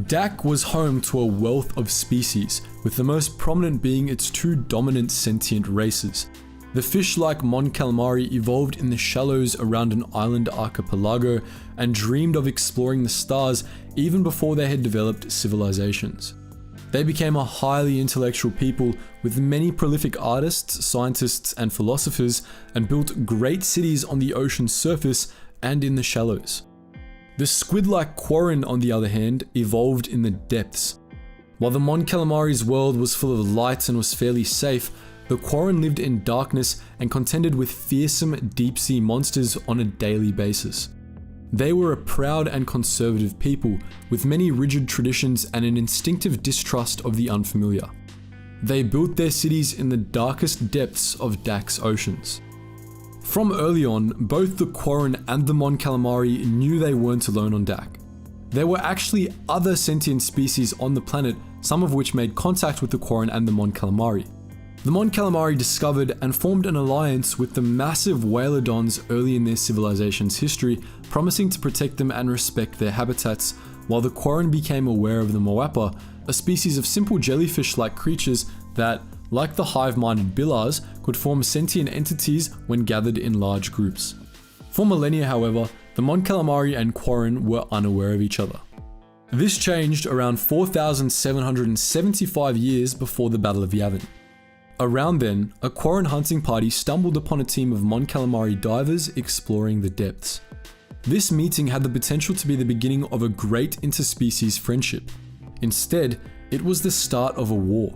Dak was home to a wealth of species, with the most prominent being its two dominant sentient races. The fish-like Mon Calamari evolved in the shallows around an island archipelago and dreamed of exploring the stars even before they had developed civilizations. They became a highly intellectual people with many prolific artists, scientists, and philosophers, and built great cities on the ocean's surface and in the shallows. The squid-like Quarren, on the other hand, evolved in the depths. While the Mon Calamari's world was full of light and was fairly safe, the Quarren lived in darkness and contended with fearsome deep-sea monsters on a daily basis. They were a proud and conservative people, with many rigid traditions and an instinctive distrust of the unfamiliar. They built their cities in the darkest depths of Dak's oceans. From early on, both the Quarren and the Mon Calamari knew they weren't alone on Dak. There were actually other sentient species on the planet, some of which made contact with the Quarren and the Mon Calamari. The Mon Calamari discovered and formed an alliance with the massive Whalodons early in their civilization's history, promising to protect them and respect their habitats, while the Quarren became aware of the Moapa, a species of simple jellyfish-like creatures that, like the hive-minded Billars, could form sentient entities when gathered in large groups. For millennia, however, the Mon Calamari and Quarren were unaware of each other. This changed around 4,775 years before the Battle of Yavin. Around then, a Quarren hunting party stumbled upon a team of Mon Calamari divers exploring the depths. This meeting had the potential to be the beginning of a great interspecies friendship. Instead, it was the start of a war.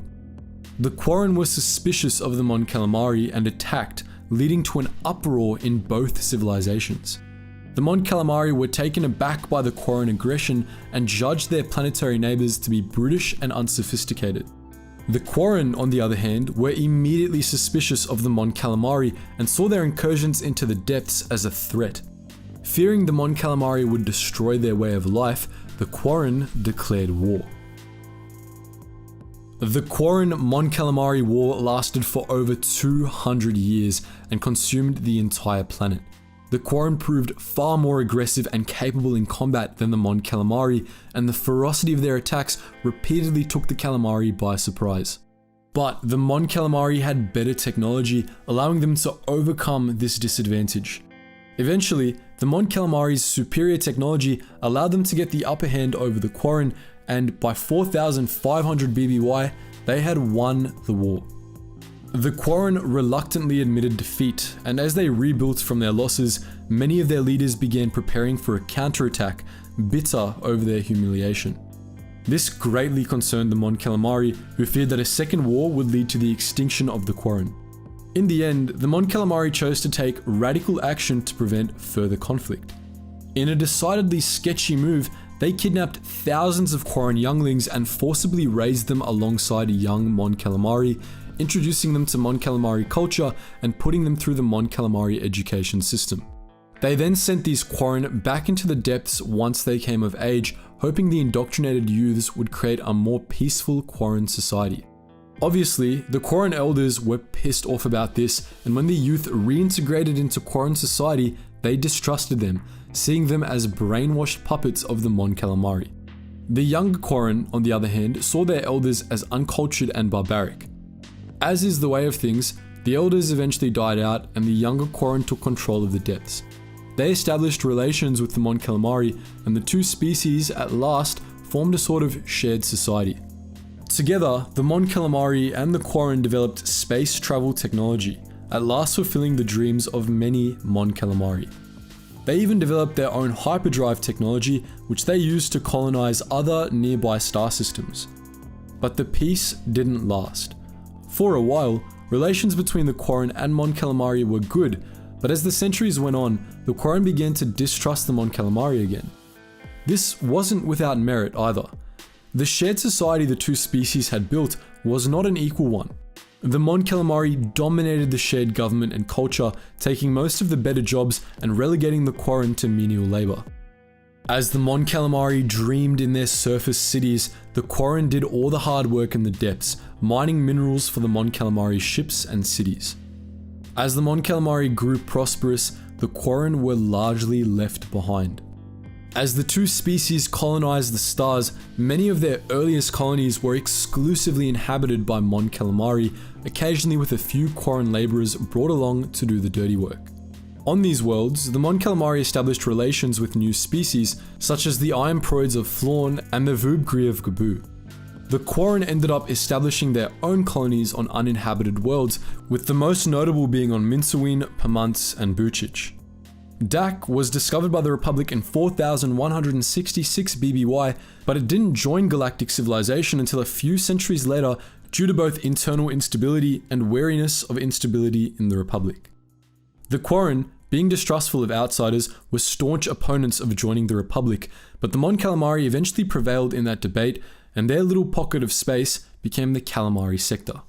The Quarren were suspicious of the Mon Calamari and attacked, leading to an uproar in both civilizations. The Mon Calamari were taken aback by the Quarren aggression and judged their planetary neighbors to be brutish and unsophisticated. The Quarren, on the other hand, were immediately suspicious of the Mon Calamari and saw their incursions into the depths as a threat. Fearing the Mon Calamari would destroy their way of life, the Quarren declared war. The Quarren-Mon Calamari War lasted for over 200 years and consumed the entire planet. The Quarren proved far more aggressive and capable in combat than the Mon Calamari, and the ferocity of their attacks repeatedly took the Calamari by surprise. But the Mon Calamari had better technology, allowing them to overcome this disadvantage. Eventually, the Mon Calamari's superior technology allowed them to get the upper hand over the Quarren, and by 4,500 BBY, they had won the war. The Quarren reluctantly admitted defeat, and as they rebuilt from their losses, many of their leaders began preparing for a counterattack, bitter over their humiliation. This greatly concerned the Mon Calamari, who feared that a second war would lead to the extinction of the Quarren. In the end, the Mon Calamari chose to take radical action to prevent further conflict. In a decidedly sketchy move, they kidnapped thousands of Quarren younglings and forcibly raised them alongside young Mon Calamari, introducing them to Mon Calamari culture and putting them through the Mon Calamari education system. They then sent these Quarren back into the depths once they came of age, hoping the indoctrinated youths would create a more peaceful Quarren society. Obviously, the Quarren elders were pissed off about this, and when the youth reintegrated into Quarren society, they distrusted them, seeing them as brainwashed puppets of the Mon Calamari. The younger Quarren, on the other hand, saw their elders as uncultured and barbaric. As is the way of things, The elders eventually died out and the younger Quarren took control of the depths. They established relations with the Mon Calamari, and the two species at last formed a sort of shared society. Together, the Mon Calamari and the Quarren developed space travel technology, at last fulfilling the dreams of many Mon Calamari. They even developed their own hyperdrive technology, which they used to colonize other nearby star systems. But the peace didn't last. For a while, relations between the Quarren and Mon Calamari were good, but as the centuries went on, the Quarren began to distrust the Mon Calamari again. This wasn't without merit either. The shared society the two species had built was not an equal one. The Mon Calamari dominated the shared government and culture, taking most of the better jobs and relegating the Quarren to menial labor. As the Mon Calamari dreamed in their surface cities, the Quarren did all the hard work in the depths, mining minerals for the Mon Calamari ships and cities. As the Mon Calamari grew prosperous, the Quarren were largely left behind. As the two species colonized the stars, many of their earliest colonies were exclusively inhabited by Mon Calamari, occasionally with a few Quarren laborers brought along to do the dirty work. On these worlds, the Mon Calamari established relations with new species, such as the Ironproids of Flawn and the Vubgri of Gabu. The Quarren ended up establishing their own colonies on uninhabited worlds, with the most notable being on Minsawin, Pamuntz, and Buchich. Dak was discovered by the Republic in 4166 BBY, but it didn't join galactic civilization until a few centuries later due to both internal instability and wariness of instability in the Republic. The Quarren, being distrustful of outsiders, were staunch opponents of joining the Republic, but the Mon Calamari eventually prevailed in that debate, and their little pocket of space became the Calamari sector.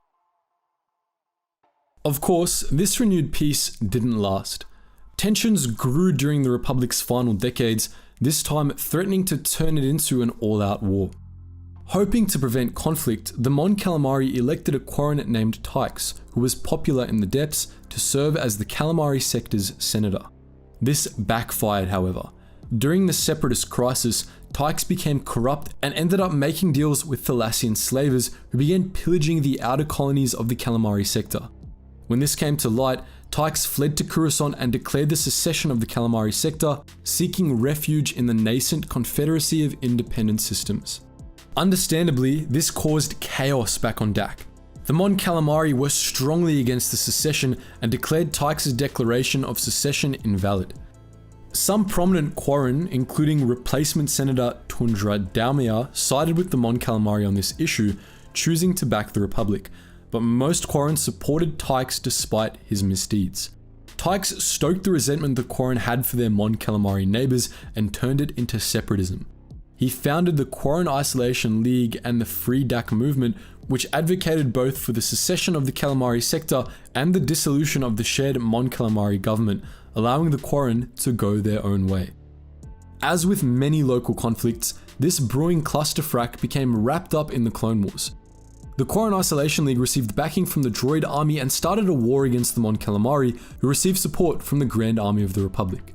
Of course, this renewed peace didn't last. Tensions grew during the Republic's final decades, this time threatening to turn it into an all-out war. Hoping to prevent conflict, the Mon Calamari elected a Quarren named Tyx, who was popular in the depths, to serve as the Calamari sector's senator. This backfired, however. During the Separatist crisis, Tyx became corrupt and ended up making deals with Thalassian slavers who began pillaging the outer colonies of the Calamari sector. When this came to light, Tyx fled to Coruscant and declared the secession of the Calamari sector, seeking refuge in the nascent Confederacy of Independent Systems. Understandably, this caused chaos back on Dak. The Mon Calamari were strongly against the secession and declared Tyx's declaration of secession invalid. Some prominent Quarren, including replacement Senator Tundra Daumia, sided with the Mon Calamari on this issue, choosing to back the Republic, but most Quarren supported Tyx despite his misdeeds. Tyx stoked the resentment the Quarren had for their Mon Calamari neighbors and turned it into separatism. He founded the Quarren Isolation League and the Free Dak movement, which advocated both for the secession of the Calamari sector and the dissolution of the shared Mon Calamari government, allowing the Quarren to go their own way. As with many local conflicts, this brewing clusterfrack became wrapped up in the Clone Wars. The Quarren Isolation League received backing from the Droid Army and started a war against the Mon Calamari, who received support from the Grand Army of the Republic.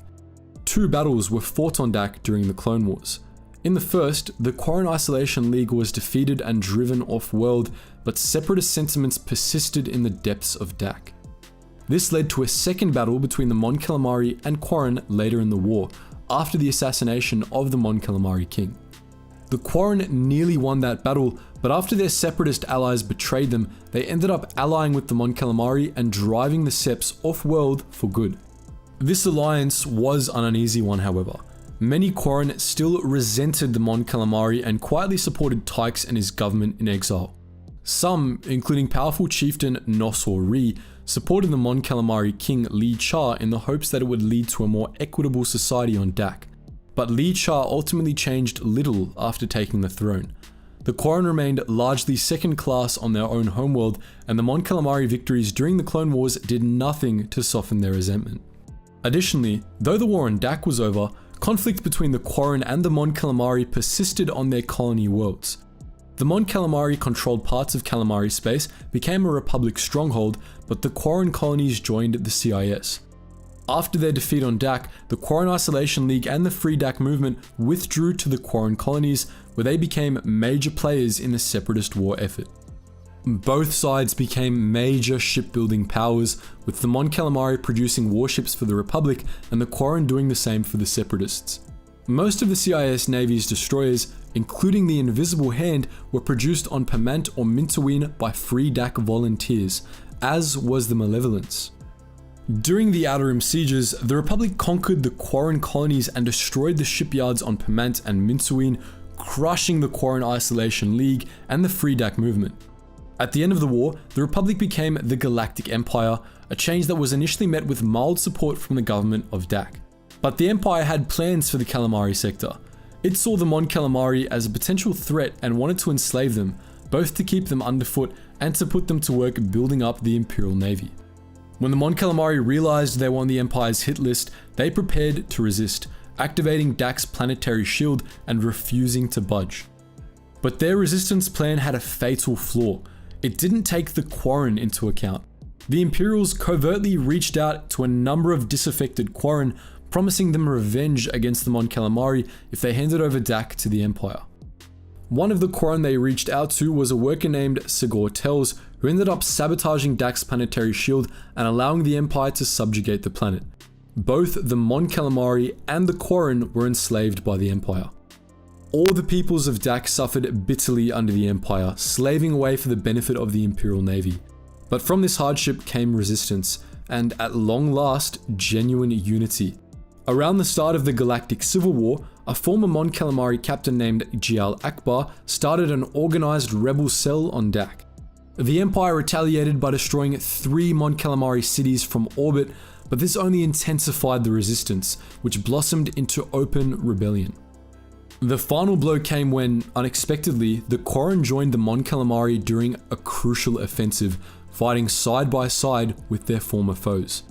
Two battles were fought on Dak during the Clone Wars. In the first, the Quarren Isolation League was defeated and driven off-world, but separatist sentiments persisted in the depths of Dak. This led to a second battle between the Mon Calamari and Quarren later in the war, after the assassination of the Mon Calamari king. The Quarren nearly won that battle, but after their separatist allies betrayed them, they ended up allying with the Mon Calamari and driving the Seps off-world for good. This alliance was an uneasy one, however. Many Quarren still resented the Mon Calamari and quietly supported Tyx and his government in exile. Some, including powerful chieftain Nosor Ri, supported the Mon Calamari king Li Cha in the hopes that it would lead to a more equitable society on Dak. But Li Cha ultimately changed little after taking the throne. The Quarren remained largely second class on their own homeworld, and the Mon Calamari victories during the Clone Wars did nothing to soften their resentment. Additionally, though the war on Dak was over, conflict between the Quarren and the Mon Calamari persisted on their colony worlds. The Mon Calamari controlled parts of Calamari space, became a Republic stronghold, but the Quarren colonies joined the CIS. After their defeat on Dak, the Quarren Isolation League and the Free Dak movement withdrew to the Quarren colonies, where they became major players in the separatist war effort. Both sides became major shipbuilding powers, with the Mon Calamari producing warships for the Republic and the Quarren doing the same for the Separatists. Most of the CIS Navy's destroyers, including the Invisible Hand, were produced on Permant or Mintoween by free DAC volunteers, as was the Malevolence. During the Outer Rim sieges, the Republic conquered the Quarren colonies and destroyed the shipyards on Permant and Mintoween, crushing the Quarren Isolation League and the Free DAC movement. At the end of the war, the Republic became the Galactic Empire, a change that was initially met with mild support from the government of DAC. But the Empire had plans for the Calamari sector. It saw the Mon Calamari as a potential threat and wanted to enslave them, both to keep them underfoot and to put them to work building up the Imperial Navy. When the Mon Calamari realized they were on the Empire's hit list, they prepared to resist, activating DAC's planetary shield and refusing to budge. But their resistance plan had a fatal flaw. It didn't take the Quarren into account. The Imperials covertly reached out to a number of disaffected Quarren, promising them revenge against the Mon Calamari if they handed over DAC to the Empire. One of the Quarren they reached out to was a worker named Sigor Tells, who ended up sabotaging DAC's planetary shield and allowing the Empire to subjugate the planet. Both the Mon Calamari and the Quarren were enslaved by the Empire. All the peoples of DAC suffered bitterly under the Empire, slaving away for the benefit of the Imperial Navy. But from this hardship came resistance, and at long last, genuine unity. Around the start of the Galactic Civil War, a former Mon Calamari captain named Gial Akbar started an organized rebel cell on DAC. The Empire retaliated by destroying 3 Mon Calamari cities from orbit, but this only intensified the resistance, which blossomed into open rebellion. The final blow came when, unexpectedly, the Quarren joined the Mon Calamari during a crucial offensive, fighting side by side with their former foes.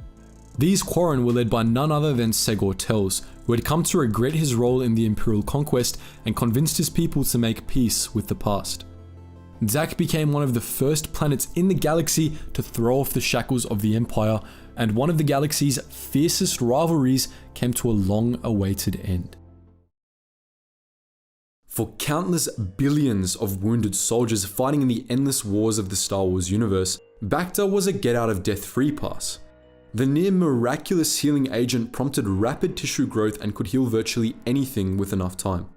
These Quarren were led by none other than Segor Tells, who had come to regret his role in the Imperial conquest and convinced his people to make peace with the past. DAC became one of the first planets in the galaxy to throw off the shackles of the Empire, and one of the galaxy's fiercest rivalries came to a long-awaited end. For countless billions of wounded soldiers fighting in the endless wars of the Star Wars universe, Bacta was a get-out-of-death free pass. The near-miraculous healing agent prompted rapid tissue growth and could heal virtually anything with enough time.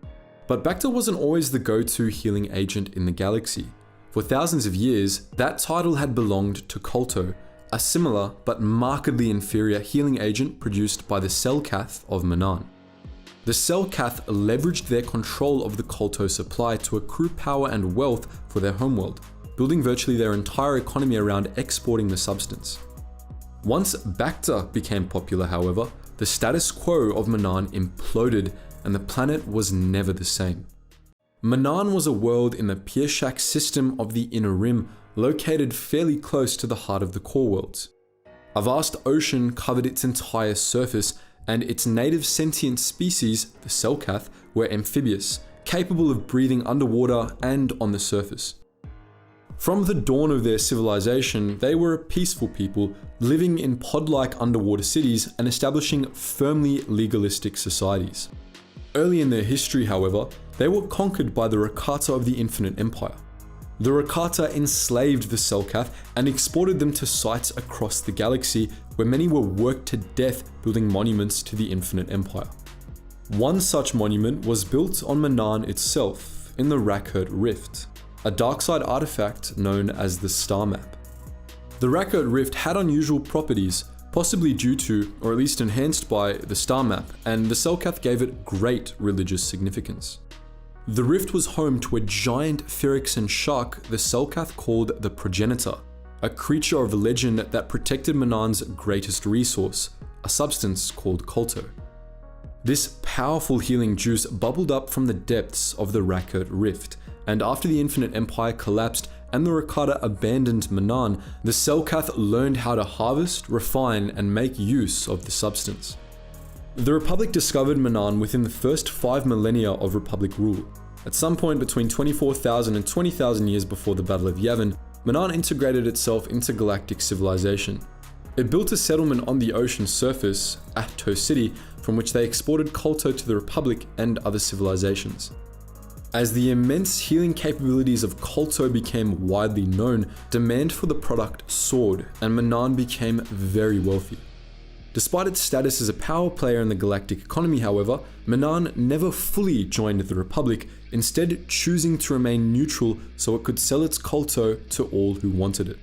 But Bacta wasn't always the go-to healing agent in the galaxy. For thousands of years, that title had belonged to Kolto, a similar but markedly inferior healing agent produced by the Selkath of Manaan. The Selkath leveraged their control of the Kolto supply to accrue power and wealth for their homeworld, building virtually their entire economy around exporting the substance. Once Bacta became popular, however, the status quo of Manaan imploded and the planet was never the same. Manaan was a world in the Piershak system of the Inner Rim, located fairly close to the heart of the core worlds. A vast ocean covered its entire surface, and its native sentient species, the Selkath, were amphibious, capable of breathing underwater and on the surface. From the dawn of their civilization, they were a peaceful people, living in pod-like underwater cities and establishing firmly legalistic societies. Early in their history, however, they were conquered by the Rakata of the Infinite Empire. The Rakata enslaved the Selkath and exported them to sites across the galaxy, where many were worked to death building monuments to the Infinite Empire. One such monument was built on Manaan itself, in the Rakhurt Rift, a darkside artifact known as the Star Map. The Rakhurt Rift had unusual properties, possibly due to, or at least enhanced by, the Star Map, and the Selkath gave it great religious significance. The rift was home to a giant Phyrexian shark the Selkath called the Progenitor, a creature of legend that protected Manaan's greatest resource, a substance called Kolto. This powerful healing juice bubbled up from the depths of the Rakhurt Rift, and after the Infinite Empire collapsed and the Rakata abandoned Manaan, the Selkath learned how to harvest, refine, and make use of the substance. The Republic discovered Manaan within the first 5 millennia of Republic rule. At some point between 24,000 and 20,000 years before the Battle of Yavin, Manaan integrated itself into galactic civilization. It built a settlement on the ocean surface, Ahto City, from which they exported Kolto to the Republic and other civilizations. As the immense healing capabilities of Kolto became widely known, demand for the product soared, and Manaan became very wealthy. Despite its status as a power player in the galactic economy, however, Manaan never fully joined the Republic, instead choosing to remain neutral so it could sell its Kolto to all who wanted it.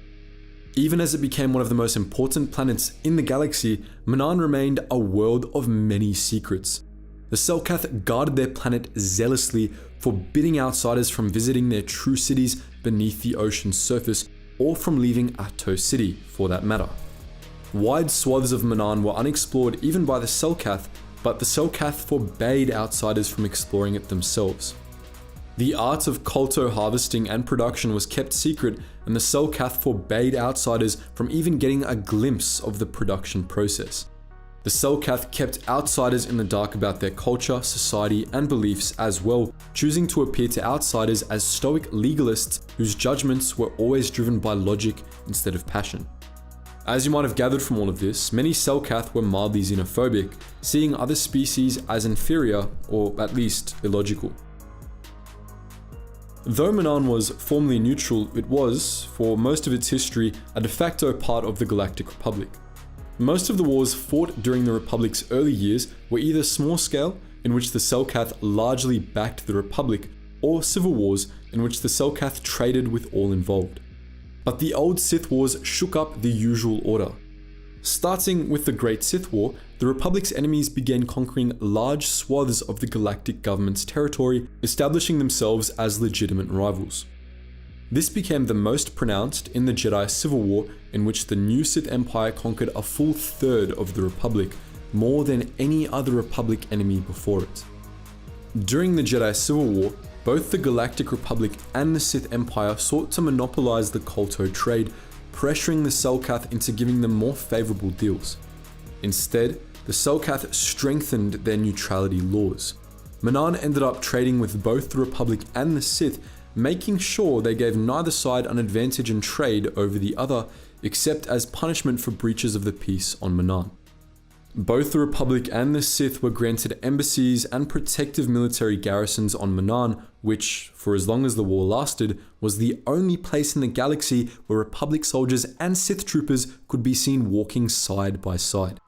Even as it became one of the most important planets in the galaxy, Manaan remained a world of many secrets. The Selkath guarded their planet zealously, forbidding outsiders from visiting their true cities beneath the ocean's surface, or from leaving Atto City, for that matter. Wide swaths of Manaan were unexplored even by the Selkath, but the Selkath forbade outsiders from exploring it themselves. The art of Kolto harvesting and production was kept secret, and the Selkath forbade outsiders from even getting a glimpse of the production process. The Selkath kept outsiders in the dark about their culture, society, and beliefs as well, choosing to appear to outsiders as stoic legalists whose judgments were always driven by logic instead of passion. As you might have gathered from all of this, many Selkath were mildly xenophobic, seeing other species as inferior or at least illogical. Though Manaan was formally neutral, it was, for most of its history, a de facto part of the Galactic Republic. Most of the wars fought during the Republic's early years were either small-scale, in which the Selkath largely backed the Republic, or civil wars, in which the Selkath traded with all involved. But the old Sith Wars shook up the usual order. Starting with the Great Sith War, the Republic's enemies began conquering large swaths of the galactic government's territory, establishing themselves as legitimate rivals. This became the most pronounced in the Jedi Civil War, in which the new Sith Empire conquered a full third of the Republic, more than any other Republic enemy before it. During the Jedi Civil War, both the Galactic Republic and the Sith Empire sought to monopolize the Kolto trade, pressuring the Selkath into giving them more favorable deals. Instead, the Selkath strengthened their neutrality laws. Manaan ended up trading with both the Republic and the Sith, making sure they gave neither side an advantage in trade over the other, except as punishment for breaches of the peace on Manaan. Both the Republic and the Sith were granted embassies and protective military garrisons on Manaan, which, for as long as the war lasted, was the only place in the galaxy where Republic soldiers and Sith troopers could be seen walking side by side.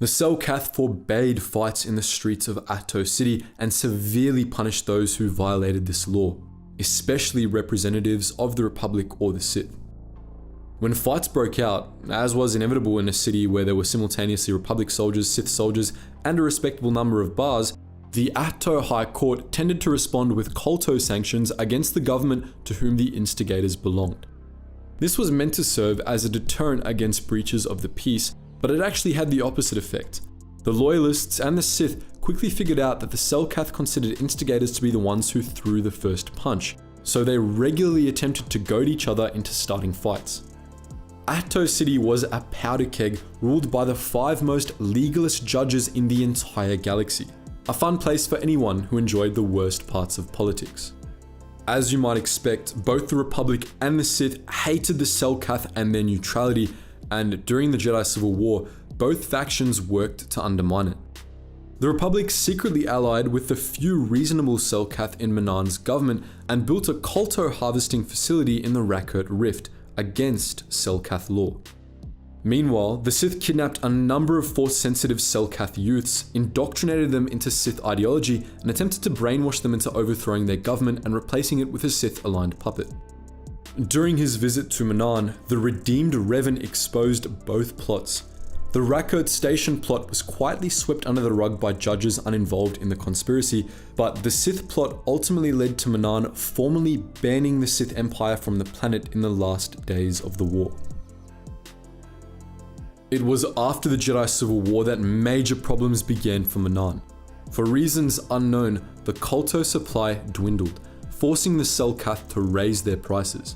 The Selkath forbade fights in the streets of Atto City and severely punished those who violated this law, especially representatives of the Republic or the Sith. When fights broke out, as was inevitable in a city where there were simultaneously Republic soldiers, Sith soldiers, and a respectable number of bars, the Atto High Court tended to respond with Kolto sanctions against the government to whom the instigators belonged. This was meant to serve as a deterrent against breaches of the peace, but it actually had the opposite effect. The Loyalists and the Sith quickly figured out that the Selkath considered instigators to be the ones who threw the first punch, so they regularly attempted to goad each other into starting fights. Atto City was a powder keg ruled by the 5 most legalist judges in the entire galaxy, a fun place for anyone who enjoyed the worst parts of politics. As you might expect, both the Republic and the Sith hated the Selkath and their neutrality, and during the Jedi Civil War, both factions worked to undermine it. The Republic secretly allied with the few reasonable Selkath in Manaan's government and built a Kolto harvesting facility in the Rakert Rift, against Selkath law. Meanwhile, the Sith kidnapped a number of Force-sensitive Selkath youths, indoctrinated them into Sith ideology, and attempted to brainwash them into overthrowing their government and replacing it with a Sith-aligned puppet. During his visit to Manaan, the redeemed Revan exposed both plots. The Rakert Station plot was quietly swept under the rug by judges uninvolved in the conspiracy, but the Sith plot ultimately led to Manaan formally banning the Sith Empire from the planet in the last days of the war. It was after the Jedi Civil War that major problems began for Manaan. For reasons unknown, the Kolto supply dwindled, forcing the Selkath to raise their prices.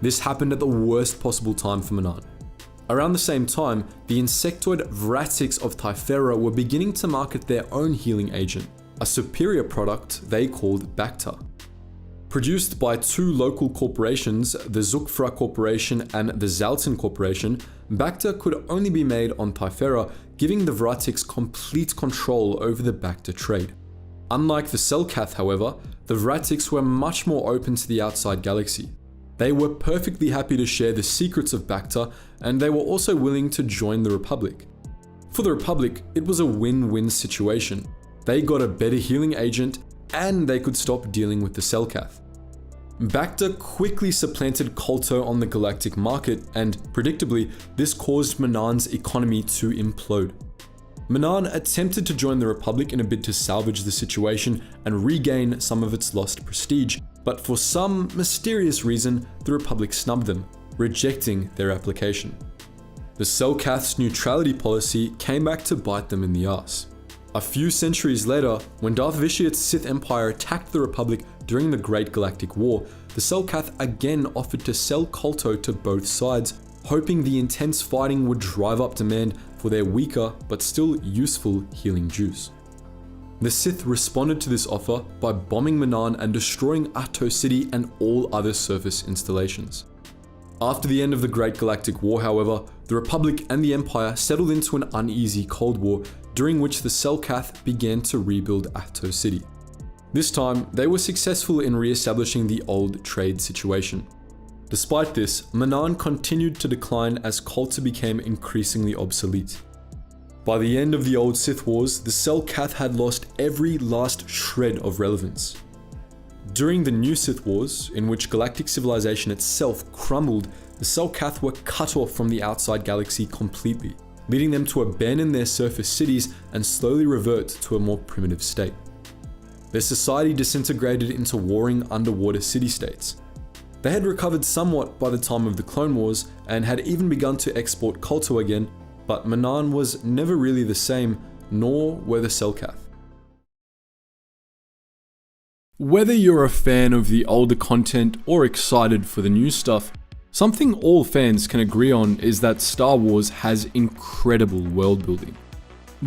This happened at the worst possible time for Manaan. Around the same time, the insectoid Vratics of Typhera were beginning to market their own healing agent, a superior product they called Bacta. Produced by 2 local corporations, the Zukfra Corporation and the Zaltin Corporation, Bacta could only be made on Typhera, giving the Vratics complete control over the Bacta trade. Unlike the Selkath, however, the Vratics were much more open to the outside galaxy. They were perfectly happy to share the secrets of Bacta, and they were also willing to join the Republic. For the Republic, it was a win-win situation. They got a better healing agent, and they could stop dealing with the Selkath. Bacta quickly supplanted Kolto on the galactic market, and predictably, this caused Manaan's economy to implode. Manaan attempted to join the Republic in a bid to salvage the situation and regain some of its lost prestige, but for some mysterious reason, the Republic snubbed them, rejecting their application. The Selkath's neutrality policy came back to bite them in the ass. A few centuries later, when Darth Vitiat's Sith Empire attacked the Republic during the Great Galactic War, the Selkath again offered to sell Kolto to both sides, hoping the intense fighting would drive up demand for their weaker but still useful healing juice. The Sith responded to this offer by bombing Manaan and destroying Ahto City and all other surface installations. After the end of the Great Galactic War, however, the Republic and the Empire settled into an uneasy Cold War, during which the Selkath began to rebuild Ahto City. This time, they were successful in re-establishing the old trade situation. Despite this, Manaan continued to decline as Kolto became increasingly obsolete. By the end of the old Sith Wars, the Selkath had lost every last shred of relevance. During the new Sith Wars, in which galactic civilization itself crumbled, the Selkath were cut off from the outside galaxy completely, leading them to abandon their surface cities and slowly revert to a more primitive state. Their society disintegrated into warring underwater city-states. They had recovered somewhat by the time of the Clone Wars and had even begun to export Kolto again, but Manaan was never really the same, nor were the Selkath. Whether you're a fan of the older content or excited for the new stuff, something all fans can agree on is that Star Wars has incredible world building.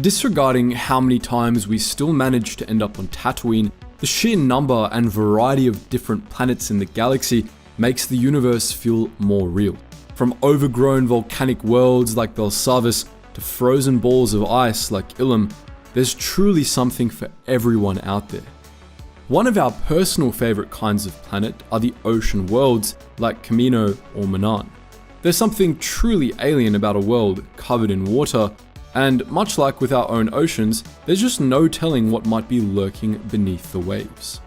Disregarding how many times we still manage to end up on Tatooine, the sheer number and variety of different planets in the galaxy makes the universe feel more real. From overgrown volcanic worlds like Belsavis to frozen balls of ice like Ilum, there's truly something for everyone out there. One of our personal favourite kinds of planet are the ocean worlds like Kamino or Manaan. There's something truly alien about a world covered in water, and much like with our own oceans, there's just no telling what might be lurking beneath the waves.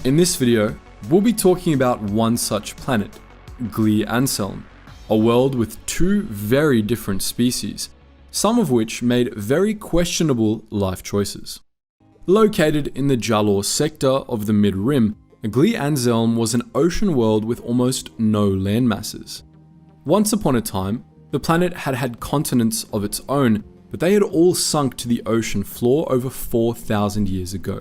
In this video, we'll be talking about one such planet, Glee Anselm, a world with two very different species, some of which made very questionable life choices. Located in the Jalor sector of the Mid-Rim, Glee Anselm was an ocean world with almost no land masses. Once upon a time, the planet had had continents of its own, but they had all sunk to the ocean floor over 4,000 years ago.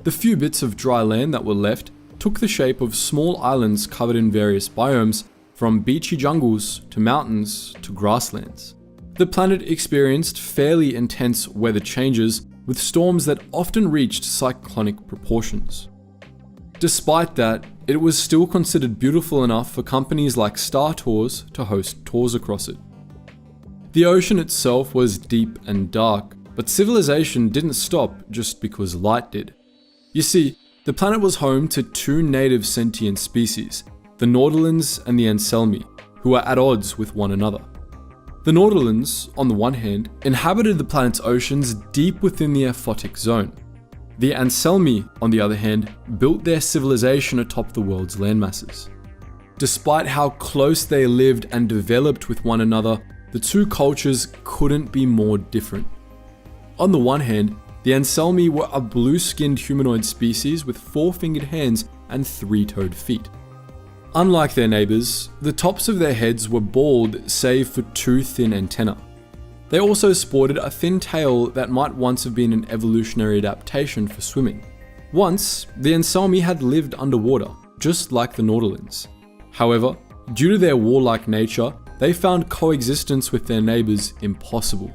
The few bits of dry land that were left took the shape of small islands covered in various biomes, from beachy jungles to mountains to grasslands. The planet experienced fairly intense weather changes, with storms that often reached cyclonic proportions. Despite that, it was still considered beautiful enough for companies like Star Tours to host tours across it. The ocean itself was deep and dark, but civilization didn't stop just because light did. You see, the planet was home to two native sentient species, the Nautolans and the Anselmi, who were at odds with one another. The Nautolans, on the one hand, inhabited the planet's oceans deep within the Aquatic zone. The Anselmi, on the other hand, built their civilization atop the world's landmasses. Despite how close they lived and developed with one another, the two cultures couldn't be more different. On the one hand, the Anselmi were a blue-skinned humanoid species with four-fingered hands and three-toed feet. Unlike their neighbours, the tops of their heads were bald save for two thin antennae. They also sported a thin tail that might once have been an evolutionary adaptation for swimming. Once, the Anselmi had lived underwater, just like the Nautolans. However, due to their warlike nature, they found coexistence with their neighbours impossible.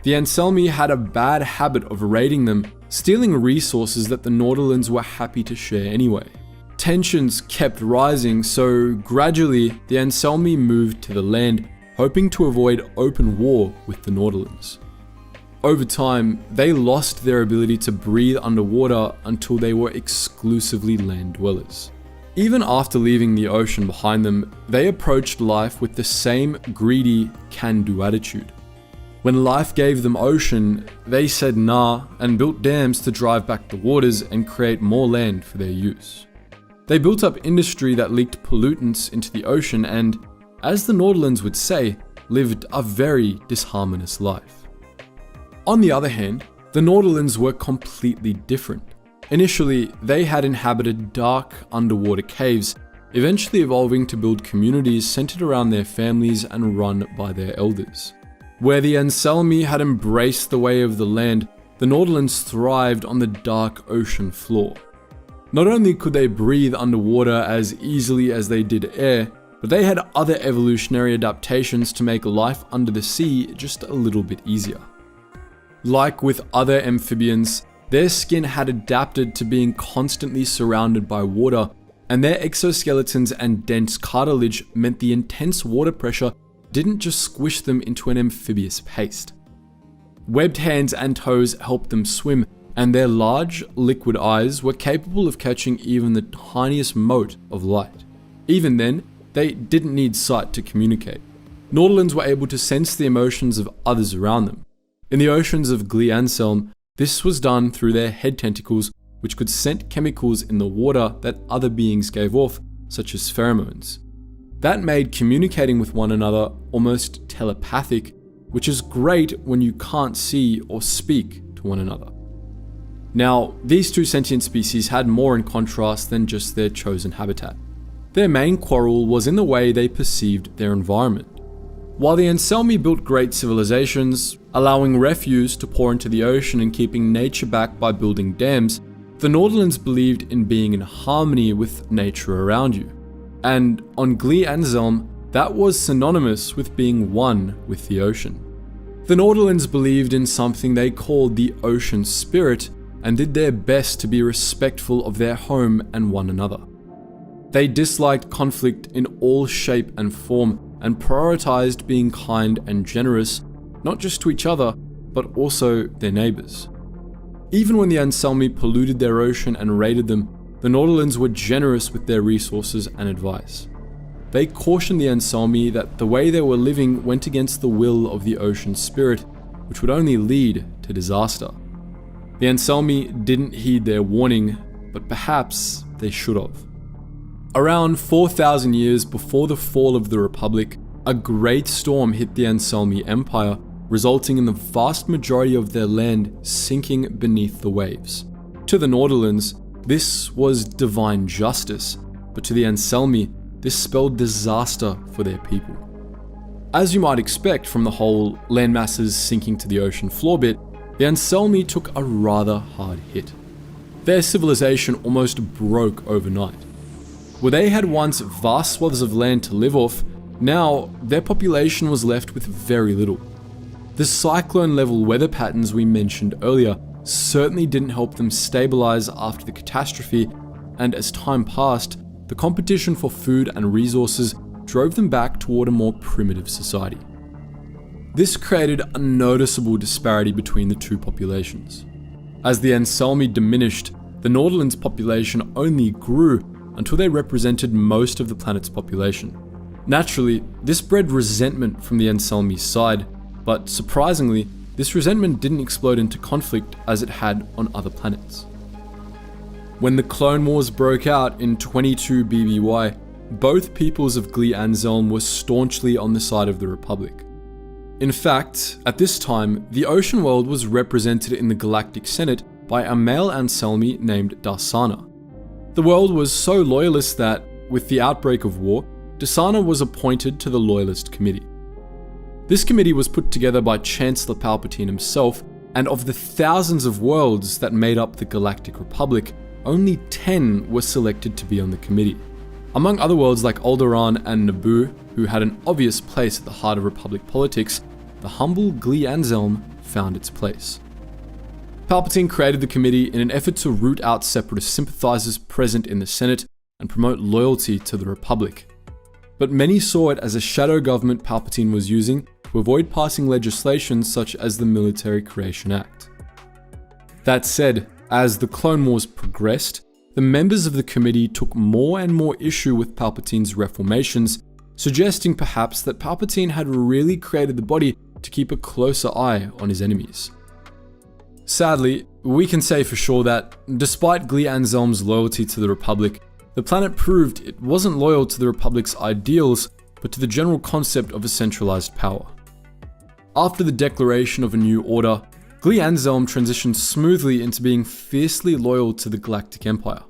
The Anselmi had a bad habit of raiding them, stealing resources that the Nautolans were happy to share anyway. Tensions kept rising, so gradually the Anselmi moved to the land, hoping to avoid open war with the Nautolans. Over time, they lost their ability to breathe underwater until they were exclusively land dwellers. Even after leaving the ocean behind them, they approached life with the same greedy, can-do attitude. When life gave them ocean, they said nah and built dams to drive back the waters and create more land for their use. They built up industry that leaked pollutants into the ocean and, as the Nautolans would say, lived a very disharmonious life. On the other hand, the Nautolans were completely different. Initially, they had inhabited dark underwater caves, eventually evolving to build communities centered around their families and run by their elders. Where the Anselmi had embraced the way of the land, the Nautolans thrived on the dark ocean floor. Not only could they breathe underwater as easily as they did air, but they had other evolutionary adaptations to make life under the sea just a little bit easier. Like with other amphibians, their skin had adapted to being constantly surrounded by water, and their exoskeletons and dense cartilage meant the intense water pressure didn't just squish them into an amphibious paste. Webbed hands and toes helped them swim, and their large, liquid eyes were capable of catching even the tiniest mote of light. Even then, they didn't need sight to communicate. Nautolans were able to sense the emotions of others around them. In the oceans of Glee Anselm, this was done through their head tentacles, which could scent chemicals in the water that other beings gave off, such as pheromones. That made communicating with one another almost telepathic, which is great when you can't see or speak to one another. Now, these two sentient species had more in contrast than just their chosen habitat. Their main quarrel was in the way they perceived their environment. While the Anselmi built great civilizations, allowing refuse to pour into the ocean and keeping nature back by building dams, the Nautolans believed in being in harmony with nature around you. And on Glee Anselm, that was synonymous with being one with the ocean. The Nautolans believed in something they called the ocean spirit and did their best to be respectful of their home and one another. They disliked conflict in all shape and form and prioritized being kind and generous, not just to each other, but also their neighbors. Even when the Anselmi polluted their ocean and raided them, the Nautolans were generous with their resources and advice. They cautioned the Anselmi that the way they were living went against the will of the ocean spirit, which would only lead to disaster. The Anselmi didn't heed their warning, but perhaps they should have. Around 4,000 years before the fall of the Republic, a great storm hit the Anselmi Empire, resulting in the vast majority of their land sinking beneath the waves. To the Nautolans, this was divine justice, but to the Anselmi, this spelled disaster for their people. As you might expect from the whole landmasses sinking to the ocean floor bit, the Anselmi took a rather hard hit. Their civilization almost broke overnight. Where they had once vast swaths of land to live off, now their population was left with very little. The cyclone-level weather patterns we mentioned earlier certainly didn't help them stabilize after the catastrophe, and as time passed, the competition for food and resources drove them back toward a more primitive society. This created a noticeable disparity between the two populations. As the Anselmi diminished, the Nautolans' population only grew until they represented most of the planet's population. Naturally, this bred resentment from the Anselmi's side, but surprisingly, this resentment didn't explode into conflict as it had on other planets. When the Clone Wars broke out in 22 BBY, both peoples of Glee Anselm were staunchly on the side of the Republic. In fact, at this time, the ocean world was represented in the Galactic Senate by a male Anselmi named Darsana. The world was so loyalist that, with the outbreak of war, Darsana was appointed to the Loyalist Committee. This committee was put together by Chancellor Palpatine himself, and of the thousands of worlds that made up the Galactic Republic, only 10 were selected to be on the committee. Among other worlds like Alderaan and Naboo, who had an obvious place at the heart of Republic politics, the humble Glee Anselm found its place. Palpatine created the committee in an effort to root out separatist sympathizers present in the Senate and promote loyalty to the Republic. But many saw it as a shadow government Palpatine was using to avoid passing legislation such as the Military Creation Act. That said, as the Clone Wars progressed, the members of the committee took more and more issue with Palpatine's reformations, suggesting perhaps that Palpatine had really created the body to keep a closer eye on his enemies. Sadly, we can say for sure that, despite Glee Anselm's loyalty to the Republic, the planet proved it wasn't loyal to the Republic's ideals, but to the general concept of a centralized power. After the declaration of a new order, Glee Anselm transitioned smoothly into being fiercely loyal to the Galactic Empire.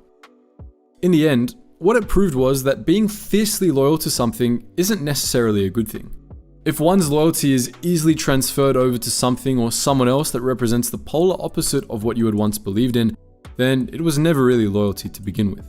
In the end, what it proved was that being fiercely loyal to something isn't necessarily a good thing. If one's loyalty is easily transferred over to something or someone else that represents the polar opposite of what you had once believed in, then it was never really loyalty to begin with.